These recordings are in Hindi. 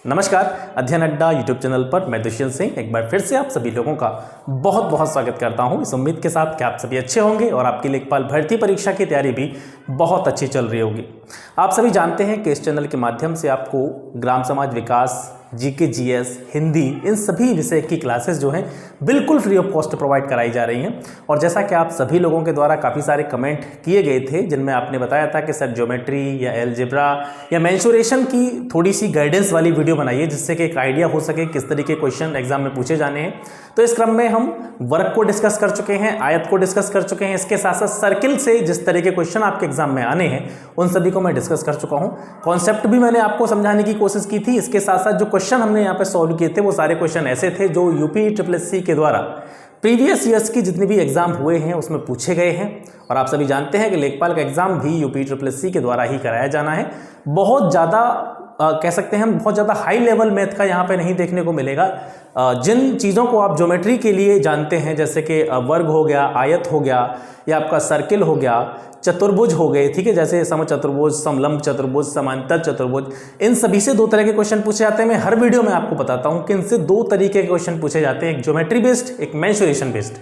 नमस्कार, अध्ययन अड्डा यूट्यूब चैनल पर मैं दुष्यंत सिंह एक बार फिर से आप सभी लोगों का बहुत बहुत स्वागत करता हूं। इस उम्मीद के साथ कि आप सभी अच्छे होंगे और आपकी लेखपाल भर्ती परीक्षा की तैयारी भी बहुत अच्छी चल रही होगी। आप सभी जानते हैं कि इस चैनल के माध्यम से आपको ग्राम समाज विकास, जीके, जीएस, हिंदी, इन सभी विषय की क्लासेस जो हैं बिल्कुल फ्री ऑफ कॉस्ट प्रोवाइड कराई जा रही हैं। और जैसा कि आप सभी लोगों के द्वारा काफ़ी सारे कमेंट किए गए थे जिनमें आपने बताया था कि सर ज्योमेट्री या एलजेब्रा या मेंसुरेशन की थोड़ी सी गाइडेंस वाली वीडियो बनाइए जिससे कि एक आइडिया हो सके किस तरीके क्वेश्चन एग्जाम में पूछे जाने हैं। तो इस क्रम में हम वर्ग को डिस्कस कर चुके हैं, आयत को डिस्कस कर चुके हैं, इसके साथ साथ सर्किल से जिस तरह के क्वेश्चन आपके एग्जाम में आने हैं उन सभी को मैं डिस्कस कर चुका हूं। कॉन्सेप्ट भी मैंने आपको समझाने की कोशिश की थी। इसके साथ साथ जो क्वेश्चन हमने यहाँ पे सॉल्व किए थे वो सारे क्वेश्चन ऐसे थे जो यूपीएससी के द्वारा प्रीवियस ईयर्स की जितने भी एग्जाम हुए हैं उसमें पूछे गए हैं। और आप सभी जानते हैं कि लेखपाल का एग्जाम भी यूपीएससी के द्वारा ही कराया जाना है। बहुत ज़्यादा कह सकते हैं हम बहुत ज़्यादा हाई लेवल मैथ का यहाँ पे नहीं देखने को मिलेगा। जिन चीज़ों को आप ज्योमेट्री के लिए जानते हैं जैसे कि वर्ग हो गया, आयत हो गया या आपका सर्किल हो गया, चतुर्भुज हो गए, ठीक है, जैसे समचतुर्भुज, समलंब चतुर्भुज, समांतर चतुर्भुज, इन सभी से दो तरह के क्वेश्चन पूछे जाते हैं। मैं हर वीडियो में आपको बताता हूँ कि इनसे दो तरीके के क्वेश्चन पूछे जाते हैं, एक ज्योमेट्री बेस्ड, एक मेंसुरेशन बेस्ड।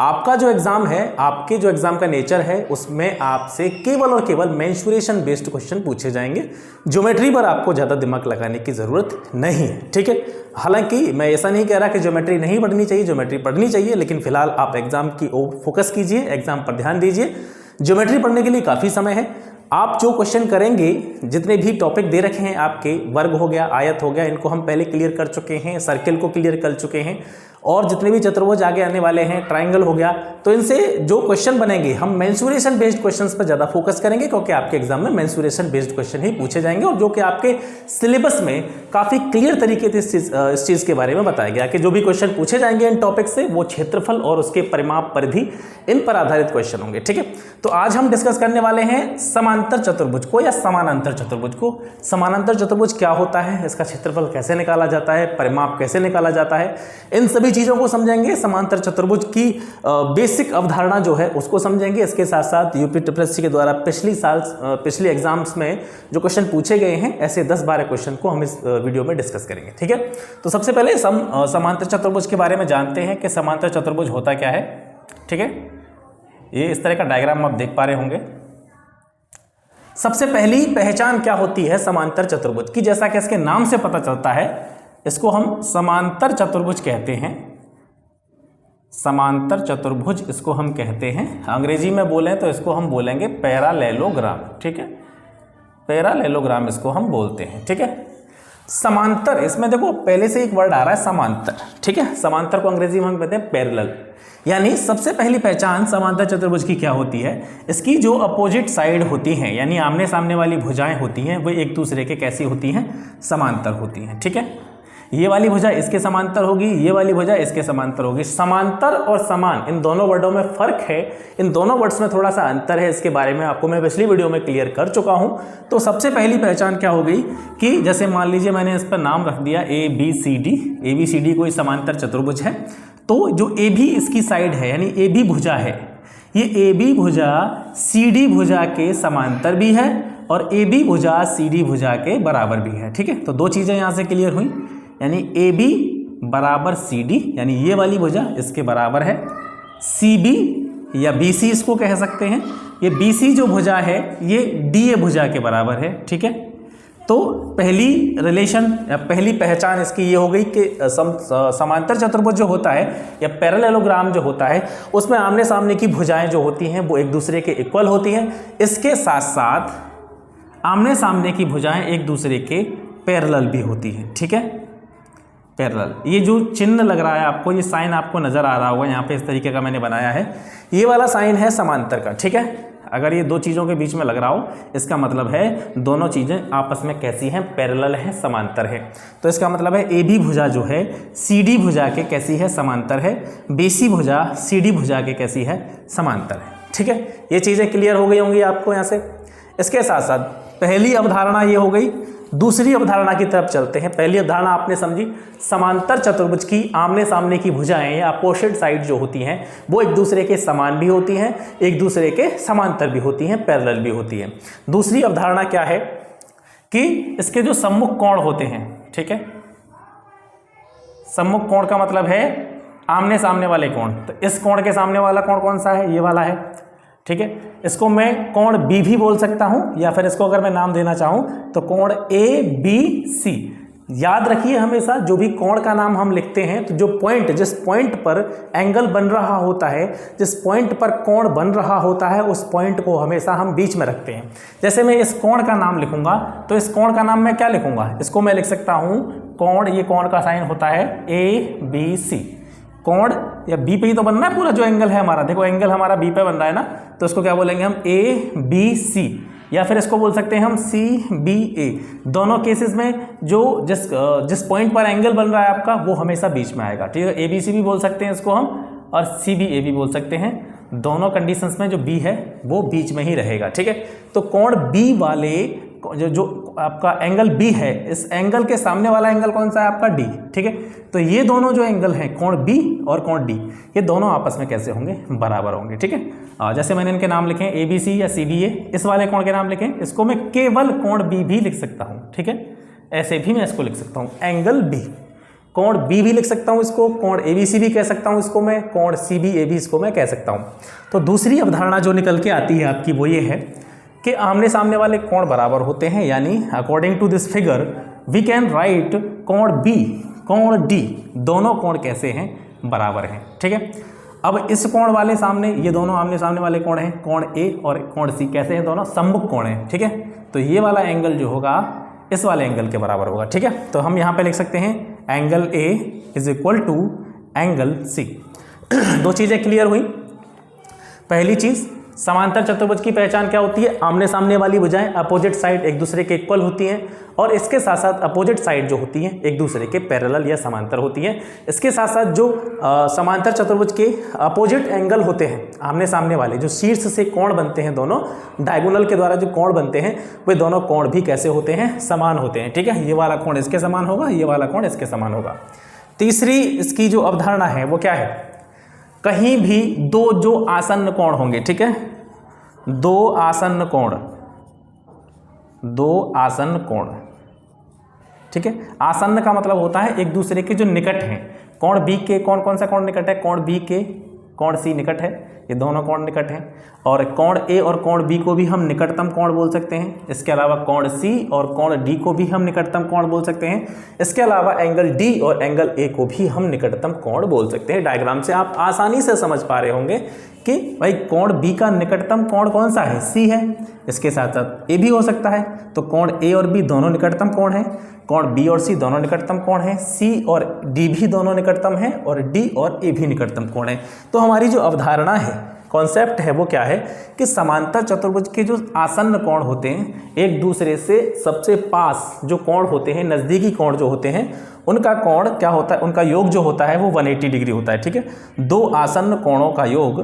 आपका जो एग्जाम है, आपके जो एग्जाम का नेचर है उसमें आपसे केवल और केवल मेंसुरेशन बेस्ड क्वेश्चन पूछे जाएंगे। ज्योमेट्री पर आपको ज़्यादा दिमाग लगाने की ज़रूरत नहीं है, ठीक है। हालांकि मैं ऐसा नहीं कह रहा कि ज्योमेट्री नहीं पढ़नी चाहिए, ज्योमेट्री पढ़नी चाहिए, लेकिन फिलहाल आप एग्जाम की ओर फोकस कीजिए, एग्जाम पर ध्यान दीजिए। ज्योमेट्री पढ़ने के लिए काफ़ी समय है। आप जो क्वेश्चन करेंगे, जितने भी टॉपिक दे रखे हैं आपके, वर्ग हो गया, आयत हो गया, इनको हम पहले क्लियर कर चुके हैं, सर्किल को क्लियर कर चुके हैं, और जितने भी चतुर्भुज आगे आने वाले हैं, ट्रायंगल हो गया, तो इनसे जो क्वेश्चन बनेंगे हम मेंसुरेशन बेस्ड क्वेश्चंस पर ज़्यादा फोकस करेंगे क्योंकि आपके एग्जाम में मेंसुरेशन बेस्ड क्वेश्चन ही पूछे जाएंगे और जो कि आपके सिलेबस में काफ़ी क्लियर तरीके से इस चीज़ के बारे में बताया गया कि जो भी क्वेश्चन पूछे जाएंगे इन टॉपिक से वो क्षेत्रफल और उसके परिमाप परिधि इन पर आधारित क्वेश्चन होंगे, ठीक है। तो आज हम डिस्कस करने वाले हैं समांतर चतुर्भुज को या समानांतर चतुर्भुज को। समानांतर चतुर्भुज क्या होता है, इसका क्षेत्रफल कैसे निकाला जाता है, परिमाप कैसे निकाला जाता है, इन सभी चीज़ों को समझेंगे। समांतर चतुर्भुज की बेसिक अवधारणा जो है उसको समझेंगे। इसके साथ साथ यूपीएससी के द्वारा पिछले एग्जाम्स में जो क्वेश्चन पूछे गए हैं ऐसे 10-12 क्वेश्चन को हम इस वीडियो में डिस्कस करेंगे, ठीक है। तो सबसे पहले समांतर चतुर्भुज के बारे में जानते हैं कि समांतर चतुर्भुज होता क्या है, ठीक है। ये इस तरह का डायग्राम आप देख पा रहे होंगे। सबसे पहली पहचान क्या होती है समांतर चतुर्भुज की, जैसा कि इसके नाम से पता चलता है, इसको हम समांतर चतुर्भुज कहते हैं। समांतर चतुर्भुज इसको हम कहते हैं। अंग्रेजी में बोलें तो इसको हम बोलेंगे पैरालेलोग्राम, ठीक है। पैरालेलोग्राम इसको हम बोलते हैं, ठीक है। समांतर, इसमें देखो पहले से एक वर्ड आ रहा है समांतर, ठीक है। समांतर को अंग्रेजी में हम कहते हैं पैरेलल। यानी सबसे पहली पहचान समांतर चतुर्भुज की क्या होती है, इसकी जो अपोजिट साइड होती हैं यानी आमने सामने वाली भुजाएं होती हैं वो एक दूसरे के कैसी होती हैं, समांतर होती हैं, ठीक है। ये वाली भुजा इसके समांतर होगी, ये वाली भुजा इसके समांतर होगी। समांतर और समान इन दोनों वर्डों में फर्क है, इन दोनों वर्ड्स में थोड़ा सा अंतर है, इसके बारे में आपको मैं पिछली वीडियो में क्लियर कर चुका हूं। तो सबसे पहली पहचान क्या हो गई कि जैसे मान लीजिए मैंने इस पर नाम रख दिया ABCD कोई समांतर चतुर्भुज है, तो जो AB इसकी साइड है यानी AB भुजा है, ये AB भुजा CD भुजा के समांतर भी है और AB भुजा CD भुजा के बराबर भी है, ठीक है। तो दो चीज़ें यहाँ से क्लियर हुई, यानी AB बराबर CD यानी ये वाली भुजा इसके बराबर है, CB या BC इसको कह सकते हैं, ये BC जो भुजा है ये DA भुजा के बराबर है, ठीक है। तो पहली रिलेशन या पहली पहचान इसकी ये हो गई कि समांतर चतुर्भुज जो होता है या पैरेललोग्राम जो होता है उसमें आमने सामने की भुजाएं जो होती हैं वो एक दूसरे के इक्वल होती हैं। इसके साथ साथ आमने सामने की भुजाएं एक दूसरे के पैरेलल भी होती हैं, ठीक है। पैरेलल, ये जो चिन्ह लग रहा है आपको, ये साइन आपको नजर आ रहा होगा यहाँ पे, इस तरीके का मैंने बनाया है, ये वाला साइन है समांतर का, ठीक है। अगर ये दो चीज़ों के बीच में लग रहा हो इसका मतलब है दोनों चीज़ें आपस में कैसी हैं, पैरेलल है, समांतर है। तो इसका मतलब है AB भुजा जो है CD भुजा के कैसी है, समांतर है, BC भुजा CD भुजा के कैसी है, समांतर है, ठीक है। ये चीज़ें क्लियर हो गई होंगी आपको यहाँ से। इसके साथ साथ पहली अवधारणा ये हो गई। दूसरी अवधारणा की तरफ चलते हैं। पहली अवधारणा आपने समझी, समांतर चतुर्भुज की आमने सामने की भुजाएं या अपोजिट साइड जो होती हैं वो एक दूसरे के समान भी होती हैं, एक दूसरे के समांतर भी होती हैं, पैरेलल भी होती हैं। दूसरी अवधारणा क्या है कि इसके जो सम्मुख कोण होते हैं, ठीक है। सम्मुख कोण का मतलब है आमने सामने वाले कोण। तो इस कोण के सामने वाला कोण कौन सा है? ये वाला है, ठीक है। इसको मैं कोण बी भी बोल सकता हूं, या फिर इसको अगर मैं नाम देना चाहूं तो कोण ए बी सी। याद रखिए हमेशा जो भी कोण का नाम हम लिखते हैं तो जो पॉइंट, जिस पॉइंट पर एंगल बन रहा होता है, जिस पॉइंट पर कोण बन रहा होता है, उस पॉइंट को हमेशा हम बीच में रखते हैं। जैसे मैं इस कोण का नाम लिखूंगा तो इस कोण का नाम मैं क्या लिखूंगा? इसको मैं लिख सकता हूं कोण, ये कोण का साइन होता है ए बी सी। कोण या बी पे ही तो बनना है पूरा जो एंगल है हमारा। देखो एंगल हमारा बी पे बन रहा है ना, तो इसको क्या बोलेंगे हम? ए बी सी, या फिर इसको बोल सकते हैं हम सी बी ए। दोनों केसेस में जो जिस पॉइंट पर एंगल बन रहा है आपका वो हमेशा बीच में आएगा, ठीक है। ए बी सी भी बोल सकते हैं इसको हम, और सी बी ए भी बोल सकते हैं। दोनों कंडीशंस में जो बी है वो बीच में ही रहेगा, ठीक है। तो कोण बी वाले जो आपका एंगल बी है, इस एंगल के सामने वाला एंगल कौन सा है? आपका डी, ठीक है। तो ये दोनों जो एंगल हैं कोण बी और कोण डी, ये दोनों आपस में कैसे होंगे? बराबर होंगे, ठीक है। जैसे मैंने इनके नाम लिखे ए बी सी या सी बी ए, इस वाले कोण के नाम लिखे, इसको मैं केवल कोण बी भी लिख सकता हूँ, ठीक है। ऐसे भी मैं इसको लिख सकता हूँ एंगल बी, कोण बी भी लिख सकता हूँ इसको, कोण ए बी सी भी कह सकता हूँ इसको मैं, कोण सी बी ए भी इसको मैं कह सकता हूँ। तो दूसरी अवधारणा जो निकल के आती है आपकी वो ये है कि आमने सामने वाले कोण बराबर होते हैं, यानी according to this figure we can write कोण बी, कोण डी, दोनों कोण कैसे हैं? बराबर हैं, ठीक है। अब इस कोण वाले सामने, ये दोनों आमने सामने वाले कोण हैं, कोण ए और कोण सी कैसे हैं? दोनों सम्मुख कोण हैं, ठीक है। तो ये वाला एंगल जो होगा इस वाले एंगल के बराबर होगा, ठीक है। तो हम यहाँ पे लिख सकते हैं angle A is equal to angle C. दो चीज़ें क्लियर हुई। पहली चीज़, समांतर चतुर्भुज की पहचान क्या होती है? आमने सामने वाली भुजाएं अपोजिट साइड एक दूसरे के इक्वल होती हैं, और इसके साथ साथ अपोजिट साइड जो होती हैं एक दूसरे के पैरेलल या समांतर होती हैं। इसके साथ साथ जो समांतर चतुर्भुज के अपोजिट एंगल होते हैं, आमने सामने वाले जो शीर्ष से कोण बनते हैं, दोनों डायगोनल के द्वारा जो कोण बनते हैं, वे दोनों कोण भी कैसे होते हैं? समान होते हैं, ठीक है। ये वाला कोण इसके समान होगा, ये वाला कोण इसके समान होगा। तीसरी इसकी जो अवधारणा है वो क्या है? कहीं भी दो जो आसन्न कोण होंगे, ठीक है, दो आसन्न कोण, दो आसन्न कोण, ठीक है। आसन्न का मतलब होता है एक दूसरे के जो निकट हैं। कोण बी के कौन सा कोण निकट है? कोण बी के कोण सी निकट है, ये दोनों कोण निकट हैं। और कोण ए और कोण बी को भी हम निकटतम कोण बोल सकते हैं। इसके अलावा कोण सी और कोण डी को भी हम निकटतम कोण बोल सकते हैं। इसके अलावा एंगल डी और एंगल ए को भी हम निकटतम कोण बोल सकते हैं। डायग्राम से आप आसानी से समझ पा रहे होंगे कि भाई कोण बी का निकटतम कोण कौन सा है? सी है। इसके साथ साथ ए भी हो सकता है, तो कोण ए और बी दोनों निकटतम कोण हैं, कोण बी और सी दोनों निकटतम कोण हैं, सी और डी भी दोनों निकटतम हैं, और डी और ए भी निकटतम कोण हैं। तो हमारी जो अवधारणा है, कॉन्सेप्ट है, वो क्या है कि समांतर चतुर्भुज के जो आसन्न कोण होते हैं, एक दूसरे से सबसे पास जो कोण होते हैं, नज़दीकी कोण जो होते हैं, उनका कोण क्या होता है? उनका योग जो होता है वो 180 डिग्री होता है, ठीक है। दो आसन्न कोणों का योग,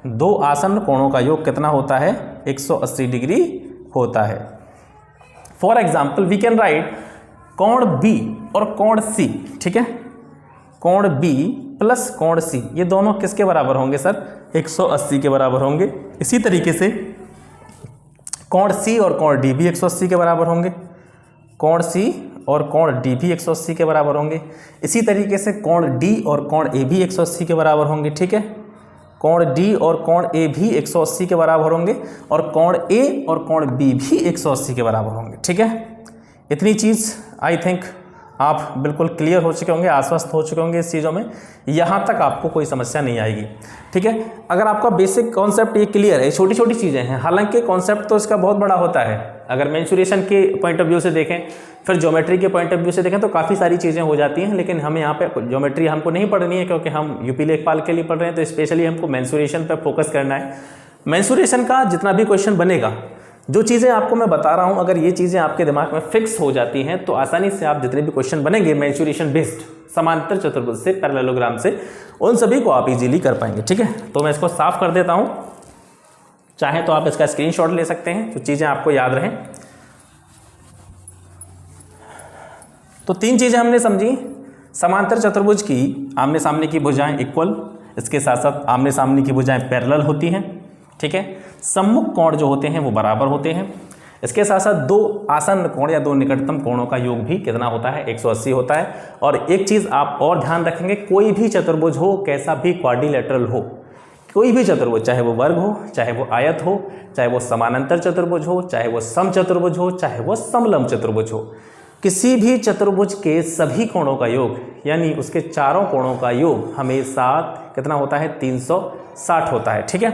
दो आसन्न कोणों का योग कितना होता है? 180 डिग्री होता है। For example we can write कोण बी और कोण सी, ठीक है। कोण बी प्लस कोण सी, ये दोनों किसके बराबर होंगे सर? 180 के बराबर होंगे। इसी तरीके से कोण सी और कोण डी भी 180 के बराबर होंगे, कोण सी और कोण डी भी 180 के बराबर होंगे। इसी तरीके से कोण डी और कोण ए भी 180 के बराबर होंगे, ठीक है। कोण डी और कोण ए भी 180 के बराबर होंगे, और कोण ए और कोण बी भी 180 के बराबर होंगे, ठीक है। इतनी चीज़ आई थिंक आप बिल्कुल क्लियर हो चुके होंगे, आश्वस्त हो चुके होंगे इस चीज़ों में। यहाँ तक आपको कोई समस्या नहीं आएगी, ठीक है। अगर आपका बेसिक कॉन्सेप्ट ये क्लियर है, छोटी छोटी चीज़ें हैं, हालांकि कॉन्सेप्ट तो इसका बहुत बड़ा होता है। अगर मेंसुरेशन के पॉइंट ऑफ व्यू से देखें, फिर ज्योमेट्री के पॉइंट ऑफ व्यू से देखें, तो काफ़ी सारी चीज़ें हो जाती हैं। लेकिन हमें यहाँ पे ज्योमेट्री हमको नहीं पढ़नी है, क्योंकि हम यूपी लेखपाल के लिए पढ़ रहे हैं, तो स्पेशली हमको मेंसुरेशन पर फोकस करना है। मेंसुरेशन का जितना भी क्वेश्चन बनेगा, जो चीज़ें आपको मैं बता रहा हूँ, अगर ये चीज़ें आपके दिमाग में फिक्स हो जाती हैं तो आसानी से आप जितने भी क्वेश्चन बनेंगे मेंसुरेशन बेस्ड, समांतर चतुर्भुज से, पैरेललोग्राम से, उन सभी को आप इजीली कर पाएंगे, ठीक है। तो मैं इसको साफ कर देता हूँ, चाहें तो आप इसका स्क्रीनशॉट ले सकते हैं, जो चीज़ें आपको याद रहें। तो तीन चीज़ें हमने समझी। समांतर चतुर्भुज की आमने सामने की भुजाएं इक्वल, इसके साथ साथ आमने सामने की भुजाएं पैरेलल होती हैं, ठीक है। सम्मुख कोण जो होते हैं वो बराबर होते हैं। इसके साथ साथ दो आसन्न कोण या दो निकटतम कोणों का योग भी कितना होता है, 180 होता है। और एक चीज़ आप और ध्यान रखेंगे, कोई भी चतुर्भुज हो, कैसा भी क्वाड्रिलेटरल हो, कोई भी चतुर्भुज, चाहे वो वर्ग हो, चाहे वो आयत हो, चाहे वो समानांतर चतुर्भुज हो, चाहे वो सम चतुर्भुज हो, चाहे वो समलंब चतुर्भुज हो, किसी भी चतुर्भुज के सभी कोणों का योग यानी उसके चारों कोणों का योग हमेशा कितना होता है, 360 होता है। ठीक है,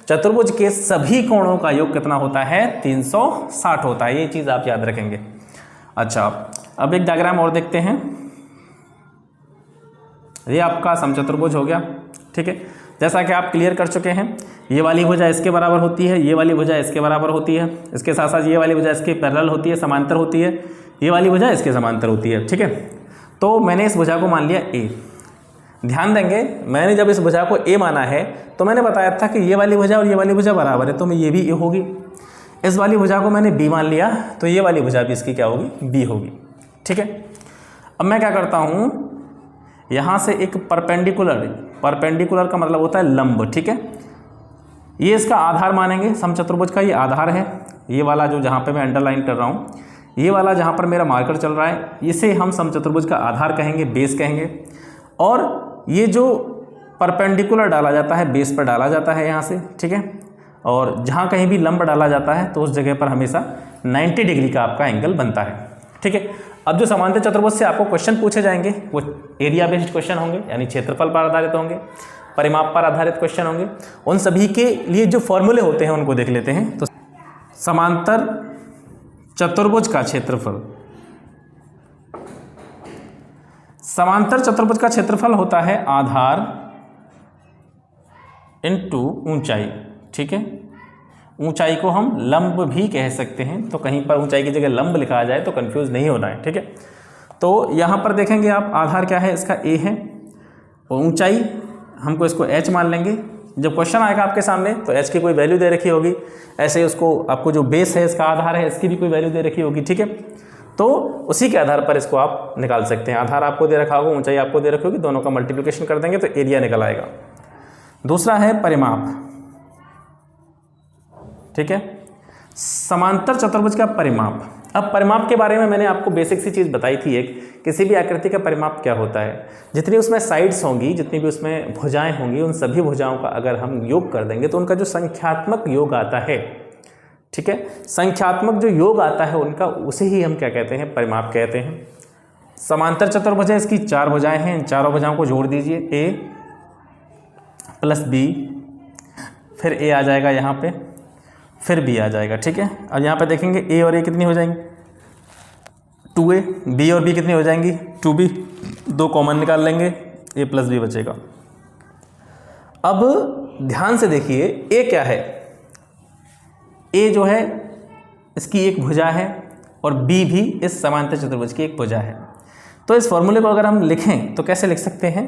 चतुर्भुज के सभी कोणों का योग कितना होता है, 360 होता है। ये चीज़ आप याद रखेंगे। अच्छा, अब एक डायग्राम और देखते हैं। ये आपका समचतुर्भुज हो गया। ठीक है, जैसा कि आप क्लियर कर चुके हैं, ये वाली भुजा इसके बराबर होती है, ये वाली भुजा इसके बराबर होती है, इसके साथ साथ ये वाली भुजा इसके पैरेलल होती है, समांतर होती है, ये वाली भुजा इसके समांतर होती है। ठीक है, तो मैंने इस भुजा को मान लिया ए। ध्यान देंगे, मैंने जब इस भुजा को ए माना है तो मैंने बताया था कि ये वाली भुजा और ये वाली भुजा बराबर है, तो ये भी ए होगी। इस वाली भुजा को मैंने बी मान लिया, तो ये वाली भुजा भी इसकी क्या होगी, बी होगी। ठीक है, अब मैं क्या करता हूँ, यहाँ से एक परपेंडिकुलर का मतलब होता है लंब। ठीक है, ये इसका आधार मानेंगे, समचतुर्भुज का ये आधार है। ये वाला जो जहाँ पे मैं अंडरलाइन कर रहा हूँ, ये वाला जहाँ पर मेरा मार्कर चल रहा है, इसे हम समचतुर्भुज का आधार कहेंगे, बेस कहेंगे। और ये जो परपेंडिकुलर डाला जाता है, बेस पर डाला जाता है यहाँ से। ठीक है, और जहाँ कहीं भी लंब डाला जाता है तो उस जगह पर हमेशा 90 डिग्री का आपका एंगल बनता है। ठीक है, अब जो समांतर चतुर्भुज से आपको क्वेश्चन पूछे जाएंगे वो एरिया बेस्ड क्वेश्चन होंगे, यानी क्षेत्रफल पर आधारित होंगे, परिमाप पर आधारित क्वेश्चन होंगे। उन सभी के लिए जो फॉर्मूले होते हैं उनको देख लेते हैं। तो समांतर चतुर्भुज का क्षेत्रफल, समांतर चतुर्भुज का क्षेत्रफल होता है आधार इनटू ऊंचाई। ठीक है, ऊंचाई को हम लंब भी कह सकते हैं, तो कहीं पर ऊंचाई की जगह लंब लिखा जाए तो कंफ्यूज नहीं होना है। ठीक है, तो यहाँ पर देखेंगे आप, आधार क्या है इसका, ए है, और ऊंचाई हमको इसको h मान लेंगे। जब क्वेश्चन आएगा आपके सामने तो h की कोई वैल्यू दे रखी होगी, ऐसे ही उसको आपको जो बेस है इसका आधार है, इसकी भी कोई वैल्यू दे रखी होगी। ठीक है, तो उसी के आधार पर इसको आप निकाल सकते हैं। आधार आपको दे रखा होगा, ऊंचाई आपको दे रखी होगी, दोनों का मल्टीप्लिकेशन कर देंगे तो एरिया निकल आएगा। दूसरा है परिमाप। ठीक है, समांतर चतुर्भुज का परिमाप। अब परिमाप के बारे में मैंने आपको बेसिक सी चीज़ बताई थी, एक किसी भी आकृति का परिमाप क्या होता है। जितनी उसमें साइड्स होंगी, जितनी भी उसमें भुजाएं होंगी, उन सभी भुजाओं का अगर हम योग कर देंगे तो उनका जो संख्यात्मक योग आता है, ठीक है, संख्यात्मक जो योग आता है उनका, उसे ही हम क्या कहते हैं, परिमाप कहते हैं। समांतर चतुर्भुज है, इसकी 4 भुजाएं हैं, इन चारों भुजाओं को जोड़ दीजिए, ए प्लस बी, फिर ए आ जाएगा यहाँ पे, फिर बी आ जाएगा। ठीक है, अब यहाँ पे देखेंगे ए और ए कितनी हो जाएंगी, 2a, बी और बी कितनी हो जाएंगी, 2b, 2 कॉमन निकाल लेंगे, ए प्लस बी बचेगा। अब ध्यान से देखिए, ए क्या है, ए जो है इसकी एक भुजा है और बी भी इस समांतर चतुर्भुज की एक भुजा है। तो इस फॉर्मूले को अगर हम लिखें तो कैसे लिख सकते हैं,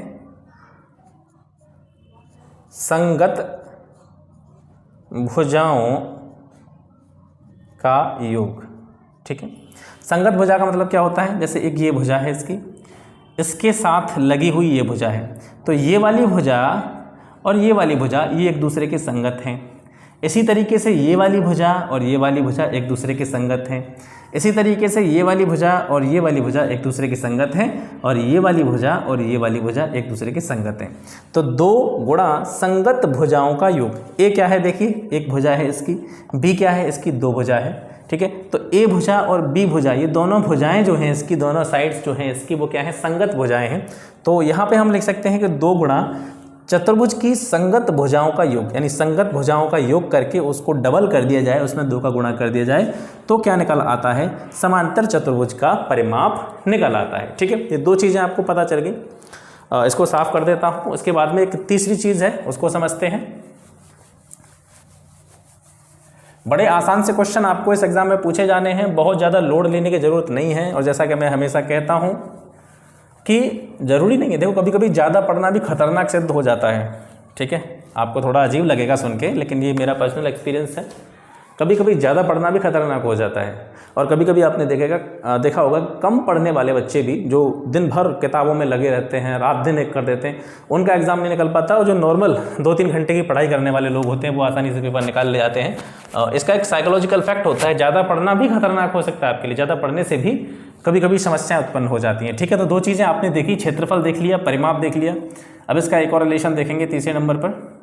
संगत भुजाओं का योग। ठीक है, संगत भुजा का मतलब क्या होता है, जैसे एक ये भुजा है इसकी, इसके साथ लगी हुई ये भुजा है, तो ये वाली भुजा और ये वाली भुजा ये एक दूसरे के संगत हैं। इसी तरीके से ये वाली भुजा और ये वाली भुजा एक दूसरे के संगत हैं। इसी तरीके से ये वाली भुजा और ये वाली भुजा एक दूसरे के संगत हैं, और ये वाली भुजा और ये वाली भुजा एक दूसरे के संगत हैं। तो 2 गुणा संगत भुजाओं का योग। ए क्या है, देखिए एक भुजा है इसकी, बी क्या है, इसकी 2 भुजा है। ठीक है, तो ए भुजा और बी भुजा, ये दोनों भुजाएं जो हैं इसकी, दोनों साइड्स जो हैं इसकी, वो क्या है, संगत भुजाएं हैं। तो यहाँ पे हम लिख सकते हैं कि 2 गुणा चतुर्भुज की संगत भुजाओं का योग, यानी संगत भुजाओं का योग करके उसको डबल कर दिया जाए, उसमें 2 का गुणा कर दिया जाए, तो क्या निकल आता है, समांतर चतुर्भुज का परिमाप निकल आता है। ठीक है, ये 2 चीज़ें आपको पता चल गई। इसको साफ कर देता हूँ। उसके बाद में एक तीसरी चीज़ है, उसको समझते हैं। बड़े आसान से क्वेश्चन आपको इस एग्जाम में पूछे जाने हैं, बहुत ज़्यादा लोड लेने की ज़रूरत नहीं है। और जैसा कि मैं हमेशा कहता हूँ कि ज़रूरी नहीं है, देखो कभी कभी ज़्यादा पढ़ना भी खतरनाक सिद्ध हो जाता है। ठीक है, आपको थोड़ा अजीब लगेगा सुन के, लेकिन ये मेरा पर्सनल एक्सपीरियंस है। कभी कभी ज़्यादा पढ़ना भी खतरनाक हो जाता है। और कभी कभी आपने देखा होगा कम पढ़ने वाले बच्चे भी जो दिन भर किताबों में लगे रहते हैं, रात दिन एक कर देते हैं, उनका एग्ज़ाम नहीं निकल पाता। और जो नॉर्मल 2-3 घंटे की पढ़ाई करने वाले लोग होते हैं वो आसानी से पेपर निकाल ले जाते हैं। इसका एक साइकोलॉजिकल फैक्ट होता है, ज़्यादा पढ़ना भी खतरनाक हो सकता है आपके लिए, ज़्यादा पढ़ने से भी कभी कभी समस्याएं उत्पन्न हो जाती हैं। ठीक है, तो 2 चीज़ें आपने देखी, क्षेत्रफल देख लिया, परिमाप देख लिया। अब इसका एक और रिलेशन देखेंगे तीसरे नंबर पर।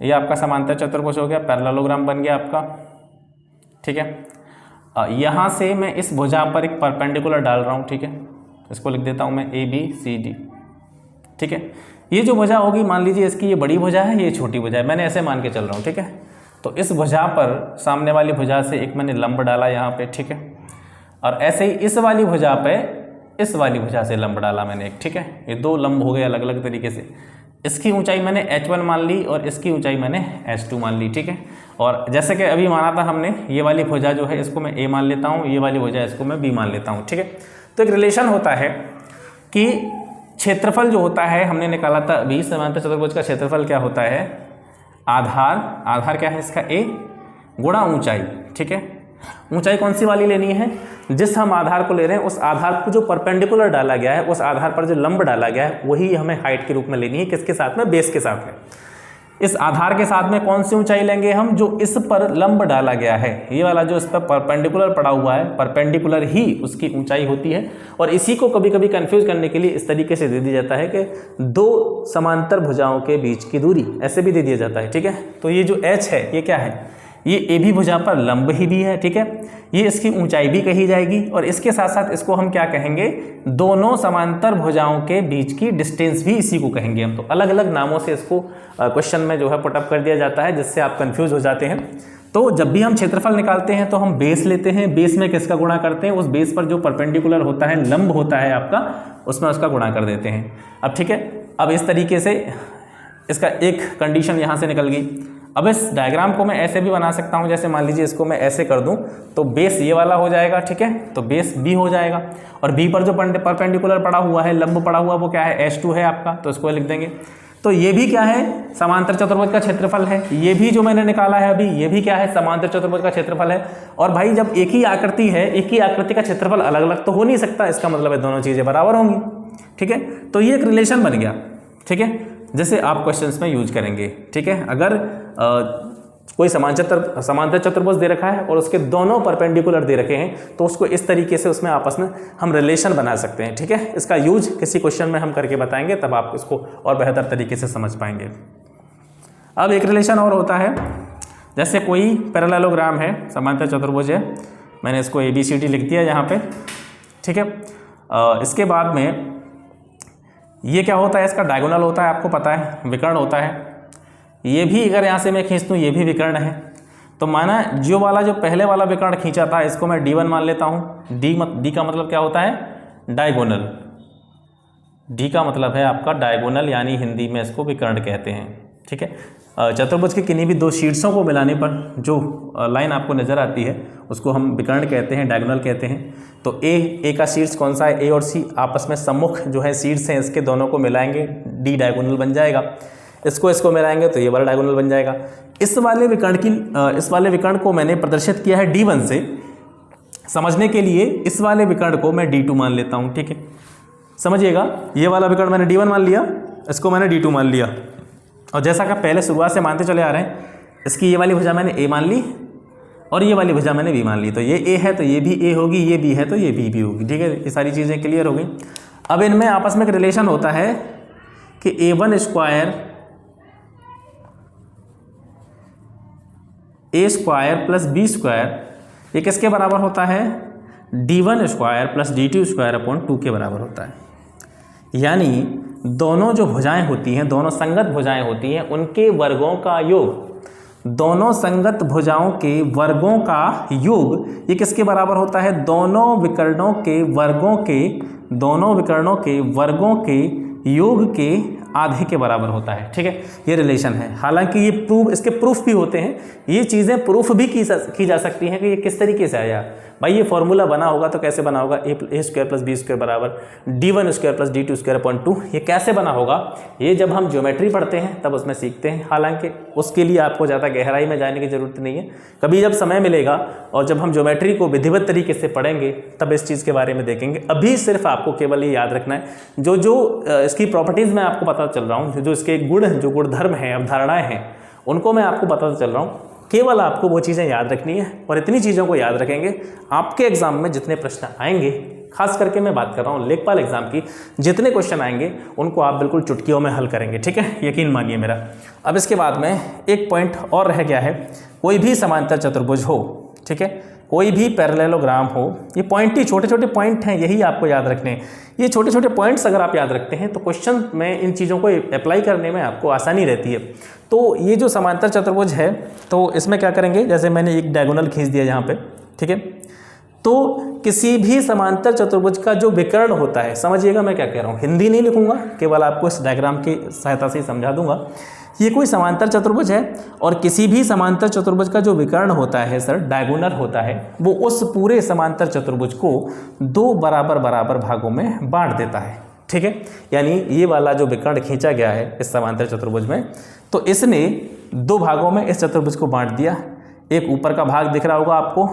ये आपका समांतर चतुर्भुज हो गया, पैरेललोग्राम बन गया आपका। ठीक है, यहाँ से मैं इस भुजा पर एक परपेंडिकुलर डाल रहा हूँ। ठीक है, इसको लिख देता हूँ मैं ABCD। ठीक है, ये जो भुजा होगी मान लीजिए इसकी ये बड़ी भुजा है, ये छोटी भुजा है, मैंने ऐसे मान के चल रहा हूँ। ठीक है, तो इस भुजा पर सामने वाली भुजा से एक मैंने लंब डाला यहाँ पे। ठीक है, और ऐसे ही इस वाली भुजा पे इस वाली भुजा से लंब डाला मैंने एक। ठीक है, ये 2 लंब हो गए अलग अलग तरीके से। इसकी ऊंचाई मैंने h1 मान ली और इसकी ऊंचाई मैंने h2 मान ली। ठीक है, और जैसे कि अभी माना था हमने, ये वाली भुजा जो है इसको मैं A मान लेता हूँ, ये वाली भुजा इसको मैं B मान लेता हूँ। ठीक है, तो एक रिलेशन होता है कि क्षेत्रफल जो होता है हमने निकाला था अभी, समांतर चतुर्भुज का क्षेत्रफल क्या होता है, आधार क्या है इसका A गुणा ऊंचाई। ठीक है, ऊंचाई कौन सी वाली लेनी है, जिस हम आधार को ले रहे हैं उस आधार को जो परपेंडिकुलर डाला गया है, उस आधार पर जो लंब डाला गया है वही हमें हाइट के रूप में लेनी है। किसके साथ में, बेस के साथ में। इस आधार के साथ में कौन सी ऊंचाई लेंगे हम, जो इस पर लंब डाला गया है, ये वाला जो इस पर परपेंडिकुलर पड़ा हुआ है, परपेंडिकुलर ही उसकी ऊंचाई होती है। और इसी को कभी कभी कंफ्यूज करने के लिए इस तरीके से दे दिया जाता है कि 2 समांतर भुजाओं के बीच की दूरी, ऐसे भी दे दिया जाता है। ठीक है, तो ये जो h है ये क्या है, ये AB भुजा पर लंब ही भी है। ठीक है, ये इसकी ऊंचाई भी कही जाएगी और इसके साथ साथ इसको हम क्या कहेंगे, दोनों समांतर भुजाओं के बीच की डिस्टेंस भी इसी को कहेंगे हम। तो अलग अलग नामों से इसको क्वेश्चन में जो है पुटअप कर दिया जाता है, जिससे आप कंफ्यूज हो जाते हैं। तो जब भी हम क्षेत्रफल निकालते हैं तो हम बेस लेते हैं, बेस में किसका गुणा करते हैं, उस बेस पर जो परपेंडिकुलर होता है, लंब होता है आपका, उसमें उसका गुणा कर देते हैं। अब ठीक है, अब इस तरीके से इसका एक कंडीशन यहाँ से निकल गई। अब इस डायग्राम को मैं ऐसे भी बना सकता हूँ, जैसे मान लीजिए इसको मैं ऐसे कर दूँ तो बेस ये वाला हो जाएगा। ठीक है, तो बेस B हो जाएगा और B पर जो परपेंडिकुलर पड़ा हुआ है, लंब पड़ा हुआ, वो क्या है, H2 है आपका, तो इसको लिख देंगे। तो ये भी क्या है, समांतर चतुर्भुज का क्षेत्रफल है। ये भी जो मैंने निकाला है अभी, ये भी क्या है, समांतर चतुर्भुज का क्षेत्रफल है। और भाई जब एक ही आकृति है, एक ही आकृति का क्षेत्रफल अलग अलग तो हो नहीं सकता, इसका मतलब है दोनों चीज़ें बराबर होंगी। ठीक है, तो ये एक रिलेशन बन गया। ठीक है, जैसे आप क्वेश्चंस में यूज करेंगे। ठीक है, अगर कोई समांतर चतुर्भुज दे रखा है और उसके दोनों परपेंडिकुलर दे रखे हैं तो उसको इस तरीके से उसमें आपस में हम रिलेशन बना सकते हैं। ठीक है, इसका यूज किसी क्वेश्चन में हम करके बताएंगे, तब आप इसको और बेहतर तरीके से समझ पाएंगे। अब एक रिलेशन और होता है, जैसे कोई पैरेललोग्राम है, समांतर चतुर्भुज है, मैंने इसको ABCD लिख दिया यहाँ पे। ठीक है, इसके बाद में ये क्या होता है, इसका डायगोनल होता है, आपको पता है, विकर्ण होता है। ये भी अगर यहाँ से मैं खींच दूँ, ये भी विकर्ण है। तो माना जो पहले वाला विकर्ण खींचा था, इसको मैं D1 मान लेता हूँ। D का मतलब क्या होता है, डायगोनल। D का मतलब है आपका डायगोनल, यानी हिंदी में इसको विकर्ण कहते हैं। ठीक है, चतुर्भुज के किन्हीं भी 2 शीर्षों को मिलाने पर जो लाइन आपको नज़र आती है उसको हम विकर्ण कहते हैं, डायगोनल कहते हैं। तो ए का शीर्ष कौन सा है, A और C आपस में सम्मुख जो है शीर्ष हैं, इसके दोनों को मिलाएंगे, D डायगोनल बन जाएगा। इसको मिलाएंगे तो ये वाला डायगोनल बन जाएगा। इस वाले विकर्ण को मैंने प्रदर्शित किया है D1 से। समझने के लिए इस वाले विकर्ण को मैं D2 मान लेता हूँ। ठीक है, समझिएगा, ये वाला विकर्ण मैंने D1 मान लिया, इसको मैंने D2 मान लिया। और जैसा कि पहले शुरुआत से मानते चले आ रहे हैं, इसकी ये वाली भुजा मैंने A मान ली और ये वाली भुजा मैंने B मान ली। तो ये A है तो ये भी A होगी, ये B है तो ये B भी होगी। ठीक है, ये सारी चीज़ें क्लियर हो गई। अब इनमें आपस में एक रिलेशन होता है कि A1 square plus B square ये किसके बराबर होता है, D1 square plus D2 square upon 2 के बराबर होता है। यानी दोनों जो भुजाएं होती हैं, दोनों संगत भुजाएं होती हैं, उनके वर्गों का योग, दोनों संगत भुजाओं के वर्गों का योग ये किसके बराबर होता है, दोनों विकर्णों के वर्गों के योग के आधे के बराबर होता है। ठीक है, ये रिलेशन है। हालांकि ये इसके प्रूफ भी होते हैं, ये चीज़ें प्रूफ भी की जा सकती हैं कि ये किस तरीके से आया। भाई ये फॉर्मूला बना होगा तो कैसे बना होगा, ए स्क्वायर प्लस बी स्क्वायर बराबर D1 square plus D2 square upon 2। ये कैसे बना होगा, ये जब हम ज्योमेट्री पढ़ते हैं तब उसमें सीखते हैं। हालांकि उसके लिए आपको ज़्यादा गहराई में जाने की ज़रूरत नहीं है, कभी जब समय मिलेगा और जब हम ज्योमेट्री को विधिवत तरीके से पढ़ेंगे तब इस चीज़ के बारे में देखेंगे। अभी सिर्फ आपको केवल ये याद रखना है, जो इसकी प्रॉपर्टीज़ मैं आपको पता चल रहा हूँ, जो इसके जो गुणधर्म हैं, अवधारणाएँ हैं, उनको मैं आपको बताता चल रहा हूँ। केवल आपको वो चीज़ें याद रखनी है और इतनी चीज़ों को याद रखेंगे, आपके एग्जाम में जितने प्रश्न आएंगे, खास करके मैं बात कर रहा हूँ लेखपाल एग्जाम की, जितने क्वेश्चन आएंगे उनको आप बिल्कुल चुटकियों में हल करेंगे। ठीक है, यकीन मानिए मेरा। अब इसके बाद में एक पॉइंट और रह गया है, कोई भी समांतर चतुर्भुज हो, ठीक है, कोई भी पैरेललोग्राम हो, ये पॉइंट ही छोटे छोटे पॉइंट हैं, यही आपको याद रखने हैं। ये छोटे छोटे पॉइंट्स अगर आप याद रखते हैं तो क्वेश्चन में इन चीज़ों को अप्लाई करने में आपको आसानी रहती है। तो ये जो समांतर चतुर्भुज है, तो इसमें क्या करेंगे, जैसे मैंने एक डायगोनल खींच दिया यहाँ पे, ठीक है, तो किसी भी समांतर चतुर्भुज का जो विकर्ण होता है, समझिएगा मैं क्या कह रहा हूँ, हिंदी नहीं लिखूंगा, केवल आपको इस डायग्राम की सहायता से समझा दूंगा। ये कोई समांतर चतुर्भुज है और किसी भी समांतर चतुर्भुज का जो विकर्ण होता है सर, डायगोनल होता है, वो उस पूरे समांतर चतुर्भुज को दो बराबर बराबर भागों में बांट देता है। ठीक है, यानी ये वाला जो विकर्ण खींचा गया है इस समांतर चतुर्भुज में, तो इसने दो भागों में इस चतुर्भुज को बांट दिया। एक ऊपर का भाग दिख रहा होगा आपको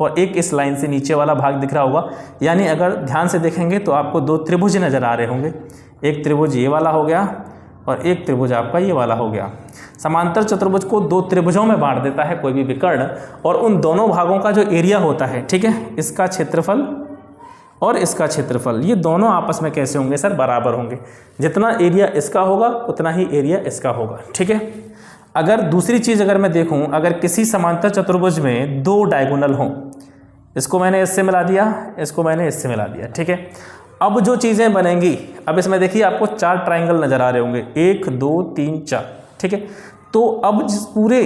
और एक इस लाइन से नीचे वाला भाग दिख रहा होगा। यानी अगर ध्यान से देखेंगे तो आपको दो त्रिभुज नजर आ रहे होंगे, एक त्रिभुज ये वाला हो गया और एक त्रिभुज आपका ये वाला हो गया। समांतर चतुर्भुज को दो त्रिभुजों में बांट देता है कोई भी विकर्ण, और उन दोनों भागों का जो एरिया होता है, ठीक है, इसका क्षेत्रफल और इसका क्षेत्रफल, ये दोनों आपस में कैसे होंगे सर, बराबर होंगे। जितना एरिया इसका होगा उतना ही एरिया इसका होगा। ठीक है, अगर दूसरी चीज़ अगर मैं देखूं, अगर किसी समांतर चतुर्भुज में दो डायगोनल हों, इसको मैंने इससे मिला दिया, इसको मैंने इससे मिला दिया, ठीक है, अब जो चीज़ें बनेंगी, अब इसमें देखिए आपको चार ट्राइंगल नज़र आ रहे होंगे, 1 2 3 4, ठीक है। तो अब जिस पूरे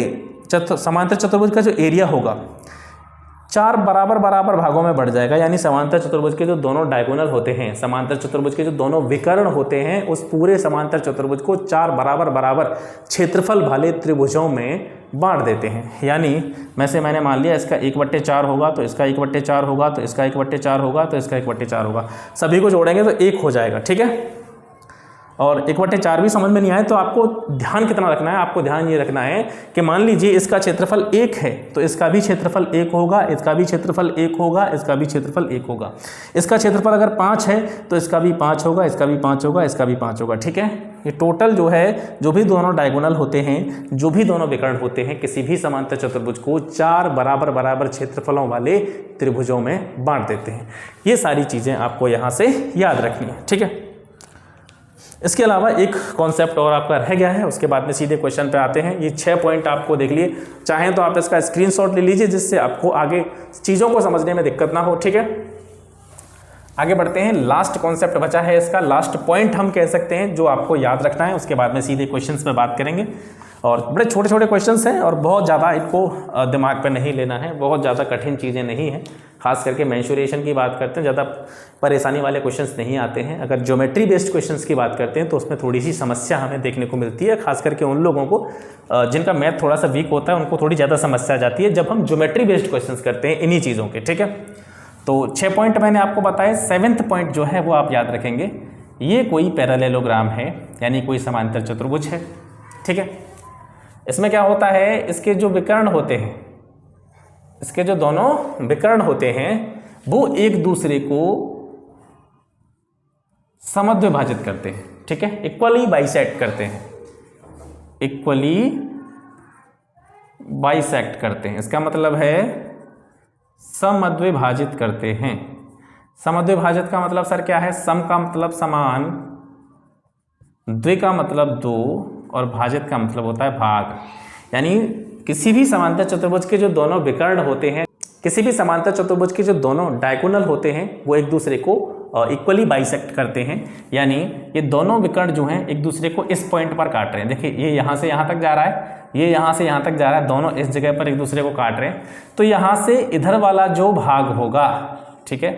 समांतर चतुर्भुज का जो एरिया होगा, चार बराबर बराबर भागों में बढ़ जाएगा। यानी समांतर चतुर्भुज के जो दोनों डायगोनल होते हैं, समांतर चतुर्भुज के जो दोनों विकर्ण होते हैं, उस पूरे समांतर चतुर्भुज को चार बराबर बराबर क्षेत्रफल वाले त्रिभुजों में बांट देते हैं। यानी मैंने मान लिया इसका 1/4 होगा, तो इसका 1/4 होगा, तो इसका 1/4 होगा, तो इसका 1/4 होगा, सभी को जोड़ेंगे तो 1 हो जाएगा। ठीक है, और 1/4 भी समझ में नहीं आए तो आपको ध्यान कितना रखना है, आपको ध्यान ये रखना है कि मान लीजिए इसका क्षेत्रफल 1 है तो इसका भी क्षेत्रफल 1 होगा, इसका भी क्षेत्रफल 1 होगा, इसका भी क्षेत्रफल 1 होगा। इसका क्षेत्रफल अगर 5 है तो इसका भी 5 होगा, इसका भी 5 होगा, इसका भी 5 होगा। ठीक है, ये टोटल जो है, जो भी दोनों डायगोनल होते हैं, जो भी दोनों विकर्ण होते हैं, किसी भी समांतर चतुर्भुज को चार बराबर बराबर क्षेत्रफलों वाले त्रिभुजों में बांट देते हैं। ये सारी चीज़ें आपको यहाँ से याद रखनी है। ठीक है, इसके अलावा एक कॉन्सेप्ट और आपका रह गया है, उसके बाद में सीधे क्वेश्चन पे आते हैं। ये 6 पॉइंट आपको देख लिए, चाहें तो आप इसका स्क्रीनशॉट ले लीजिए जिससे आपको आगे चीज़ों को समझने में दिक्कत ना हो। ठीक है, आगे बढ़ते हैं। लास्ट कॉन्सेप्ट बचा है इसका, लास्ट पॉइंट हम कह सकते हैं जो आपको याद रखना है। उसके बाद में सीधे क्वेश्चंस पे बात करेंगे और बड़े छोटे छोटे क्वेश्चंस हैं और बहुत ज़्यादा इनको दिमाग पे नहीं लेना है, बहुत ज़्यादा कठिन चीज़ें नहीं हैं। खास करके मेंशुरेशन की बात करते हैं, ज़्यादा परेशानी वाले क्वेश्चंस नहीं आते हैं। अगर ज्योमेट्री बेस्ड क्वेश्चंस की बात करते हैं तो उसमें थोड़ी सी समस्या हमें देखने को मिलती है, खास करके उन लोगों को जिनका मैथ थोड़ा सा वीक होता है, उनको थोड़ी ज़्यादा समस्या आ जाती है जब हम ज्योमेट्री बेस्ड क्वेश्चंस करते हैं इन्हीं चीज़ों के। ठीक है, तो 6 पॉइंट मैंने आपको बताए। 7वां पॉइंट जो है वो आप याद रखेंगे, ये कोई पैरेललोग्राम है, यानी कोई समांतर चतुर्भुज है। ठीक है, इसमें क्या होता है, इसके जो विकर्ण होते हैं, इसके जो दोनों विकर्ण होते हैं वो एक दूसरे को समद्विभाजित करते हैं। ठीक है, इक्वली बाइसेक्ट करते हैं, इक्वली बाइसेक्ट करते हैं। इसका मतलब है समद्विभाजित करते हैं। समद्विभाजित का मतलब सर क्या है, सम का मतलब समान, द्वि का मतलब दो और भाजित का मतलब होता है भाग। यानी किसी भी समांतर चतुर्भुज के जो दोनों विकर्ण होते हैं, किसी भी समांतर चतुर्भुज के जो दोनों डायगोनल होते हैं वो एक दूसरे को इक्वली बाइसेक्ट करते हैं। यानी ये दोनों विकर्ण जो हैं एक दूसरे को इस पॉइंट पर काट रहे हैं। देखिए ये यहाँ से यहाँ तक जा रहा है, ये यहाँ से यहाँ तक जा रहा है, दोनों इस जगह पर एक दूसरे को काट रहे हैं। तो यहाँ से इधर वाला जो भाग होगा, ठीक है,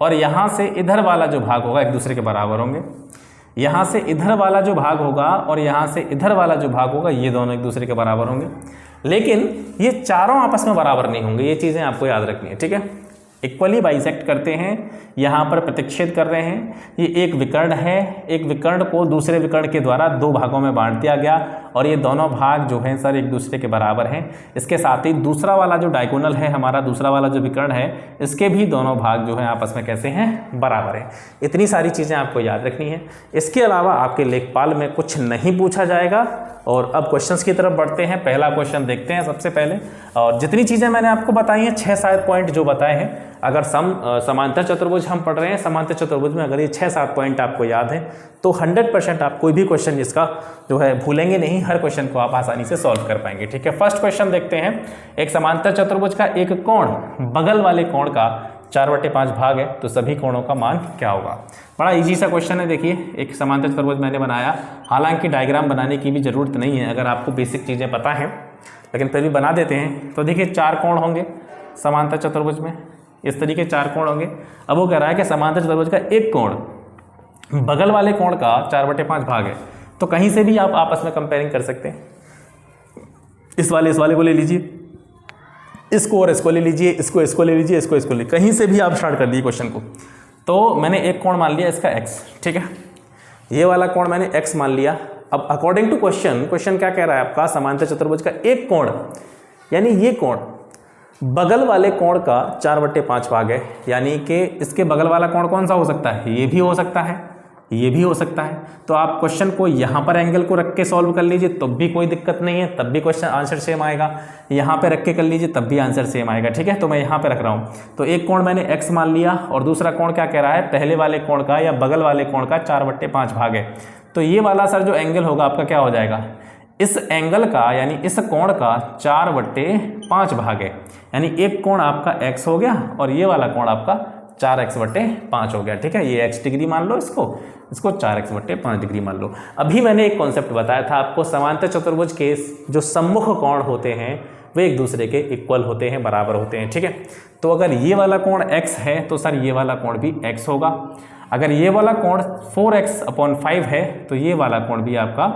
और यहाँ से इधर वाला जो भाग होगा एक दूसरे के बराबर होंगे। यहाँ से इधर वाला जो भाग होगा और यहाँ से इधर वाला जो भाग होगा ये दोनों एक दूसरे के बराबर होंगे, लेकिन ये चारों आपस में बराबर नहीं होंगे। ये चीज़ें आपको याद रखनी है, ठीक है। इक्वली बाइसेक्ट करते हैं, यहाँ पर प्रतिच्छेद कर रहे हैं। ये एक विकर्ण है, एक विकर्ण को दूसरे विकर्ण के द्वारा दो भागों में बांट दिया गया और ये दोनों भाग जो हैं सर एक दूसरे के बराबर हैं। इसके साथ ही दूसरा वाला जो डायगोनल है हमारा, दूसरा वाला जो विकर्ण है, इसके भी दोनों भाग जो हैं आपस में कैसे हैं, बराबर हैं। इतनी सारी चीज़ें आपको याद रखनी है। इसके अलावा आपके लेखपाल में कुछ नहीं पूछा जाएगा। और अब क्वेश्चंस की तरफ बढ़ते हैं। पहला क्वेश्चन देखते हैं सबसे पहले। और जितनी चीज़ें मैंने आपको बताई हैं, 6-7 पॉइंट जो बताए हैं, अगर समांतर चतुर्भुज हम पढ़ रहे हैं, समांतर चतुर्भुज में अगर ये 6-7 पॉइंट आपको याद है तो 100% आप कोई भी क्वेश्चन इसका जो है भूलेंगे नहीं। हर क्वेश्चन को आप आसानी से सॉल्व कर पाएंगे, ठीक है। फर्स्ट क्वेश्चन देखते हैं। एक समांतर चतुर्भुज का एक कोण बगल वाले कोण का 4/5 भाग है तो सभी कोणों का मान क्या होगा। बड़ा इजी सा क्वेश्चन है। देखिए, एक समांतर चतुर्भुज मैंने बनाया, हालांकि डायग्राम बनाने की भी ज़रूरत नहीं है अगर आपको बेसिक चीज़ें पता हैं, लेकिन फिर भी बना देते हैं। तो देखिए 4 कोण होंगे समांतर चतुर्भुज में, इस तरीके 4 कोण होंगे। अब वो कह रहा है कि समांतर चतुर्भुज का एक कोण बगल वाले कोण का 4/5 भाग है, तो कहीं से भी आप आपस में कंपेयरिंग कर सकते हैं। इस वाले को ले लीजिए, इसको और इसको ले लीजिए, इसको ले लीजिए, इसको ले, कहीं से भी आप स्टार्ट कर दिए क्वेश्चन को। तो मैंने एक कोण मान लिया इसका x, ठीक है। ये वाला कोण मैंने x मान लिया। अब अकॉर्डिंग टू क्वेश्चन क्या कह रहा है आपका, समांतर चतुर्भुज का एक कोण यानी ये कोण बगल वाले कोण का 4/5 भाग है, यानी कि इसके बगल वाला कोण कौन सा हो सकता है, ये भी हो सकता है, ये भी हो सकता है। तो आप क्वेश्चन को यहाँ पर एंगल को रख के सॉल्व कर लीजिए तब भी कोई दिक्कत नहीं है, तब भी क्वेश्चन आंसर सेम आएगा। यहाँ पे रख के कर लीजिए तब भी आंसर सेम आएगा, ठीक है। तो मैं यहाँ पे रख रहा हूँ। तो एक कोण मैंने x मान लिया और दूसरा कोण क्या कह रहा है, पहले वाले कोण का या बगल वाले कोण का 4/5 भाग है। तो ये वाला सर जो एंगल होगा आपका क्या हो जाएगा, इस एंगल का यानी इस कोण का 4/5 भाग है, यानी एक कोण आपका x हो गया और ये वाला कोण आपका 4x/5 हो गया, ठीक है। ये x डिग्री मान लो, इसको 4x/5 डिग्री मान लो। अभी मैंने एक कॉन्सेप्ट बताया था आपको, समांतर चतुर्भुज के जो सम्मुख कोण होते हैं वे एक दूसरे के इक्वल होते हैं, बराबर होते हैं, ठीक है। तो अगर ये वाला कोण x है तो सर ये वाला कोण भी x होगा। अगर ये वाला कोण 4x/5 है तो ये वाला कोण भी आपका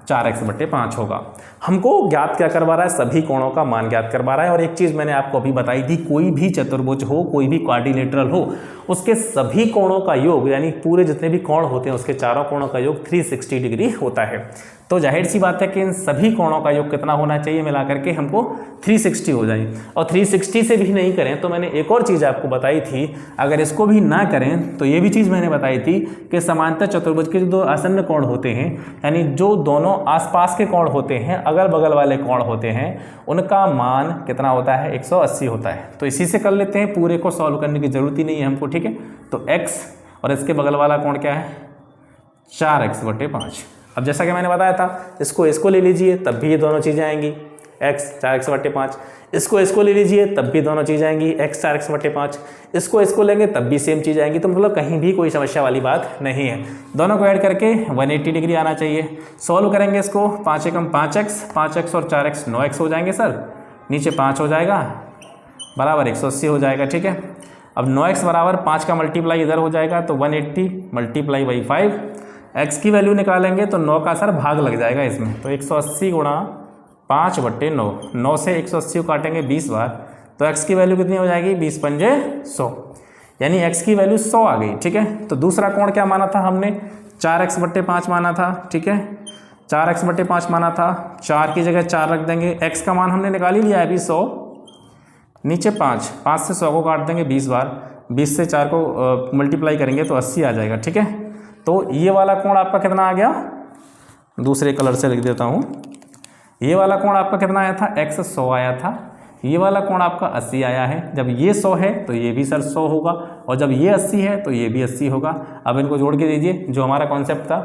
4x/5 होगा। हमको ज्ञात क्या करवा रहा है, सभी कोणों का मान ज्ञात करवा रहा है। और एक चीज़ मैंने आपको अभी बताई थी, कोई भी चतुर्भुज हो, कोई भी क्वाड्रिलेटरल हो, उसके सभी कोणों का योग यानी पूरे जितने भी कोण होते हैं उसके चारों कोणों का योग 360 डिग्री होता है। तो जाहिर सी बात है कि इन सभी कोणों का योग कितना होना चाहिए, मिलाकर के हमको 360 हो जाए। और 360 से भी नहीं करें तो मैंने एक और चीज़ आपको बताई थी, अगर इसको भी ना करें तो ये भी चीज़ मैंने बताई थी कि समांतर चतुर्भुज के जो दो आसन्न कोण होते हैं, यानी जो दोनों आसपास के कोण होते हैं, अगल बगल वाले कोण होते हैं, उनका मान कितना होता है, 180 होता है। तो इसी से कर लेते हैं, पूरे को सॉल्व करने की जरूरत ही नहीं है हमको, ठीक है। तो x और इसके बगल वाला कोण क्या है, 4x/5। अब जैसा कि मैंने बताया था, इसको ले लीजिए तब भी ये दोनों चीज़ें आएंगी, x 4x/5। इसको ले लीजिए तब भी दोनों चीज़ आएंगी, x 4x/5। इसको लेंगे तब भी सेम चीज़ आएंगी। तो मतलब कहीं भी कोई समस्या वाली बात नहीं है। दोनों को ऐड करके 180 डिग्री आना चाहिए। सॉल्व करेंगे इसको, 5 एकम 5x और 4x 9x हो जाएंगे सर, नीचे 5 हो जाएगा, बराबर 180 हो जाएगा, ठीक है। अब 9x बराबर 5 का मल्टीप्लाई इधर हो जाएगा तो 180 मल्टीप्लाई बाई 5। x की वैल्यू निकालेंगे तो 9 का सर भाग लग जाएगा इसमें, तो 180 गुणा 5/9, 9 से 180 को काटेंगे 20 बार, तो x की वैल्यू कितनी हो जाएगी, 20 पंजे 100, यानी x की वैल्यू 100 आ गई, ठीक है। तो दूसरा कोण क्या माना था हमने, 4x/5 माना था, ठीक है। 4x/5 माना था, 4 की जगह 4 रख देंगे, x का मान हमने निकाल ही लिया है अभी 100, नीचे 5 से 100 को काट देंगे 20 बार, 20 से 4 को मल्टीप्लाई करेंगे तो 80 आ जाएगा, ठीक है। तो ये वाला कोण आपका कितना आ गया, दूसरे कलर से लिख देता हूँ। ये वाला कोण आपका कितना आया था, x 100 आया था। ये वाला कोण आपका 80 आया है। जब ये 100 है तो ये भी सर 100 होगा, और जब ये 80 है तो ये भी 80 होगा। अब इनको जोड़ के दीजिए, जो हमारा कॉन्सेप्ट था,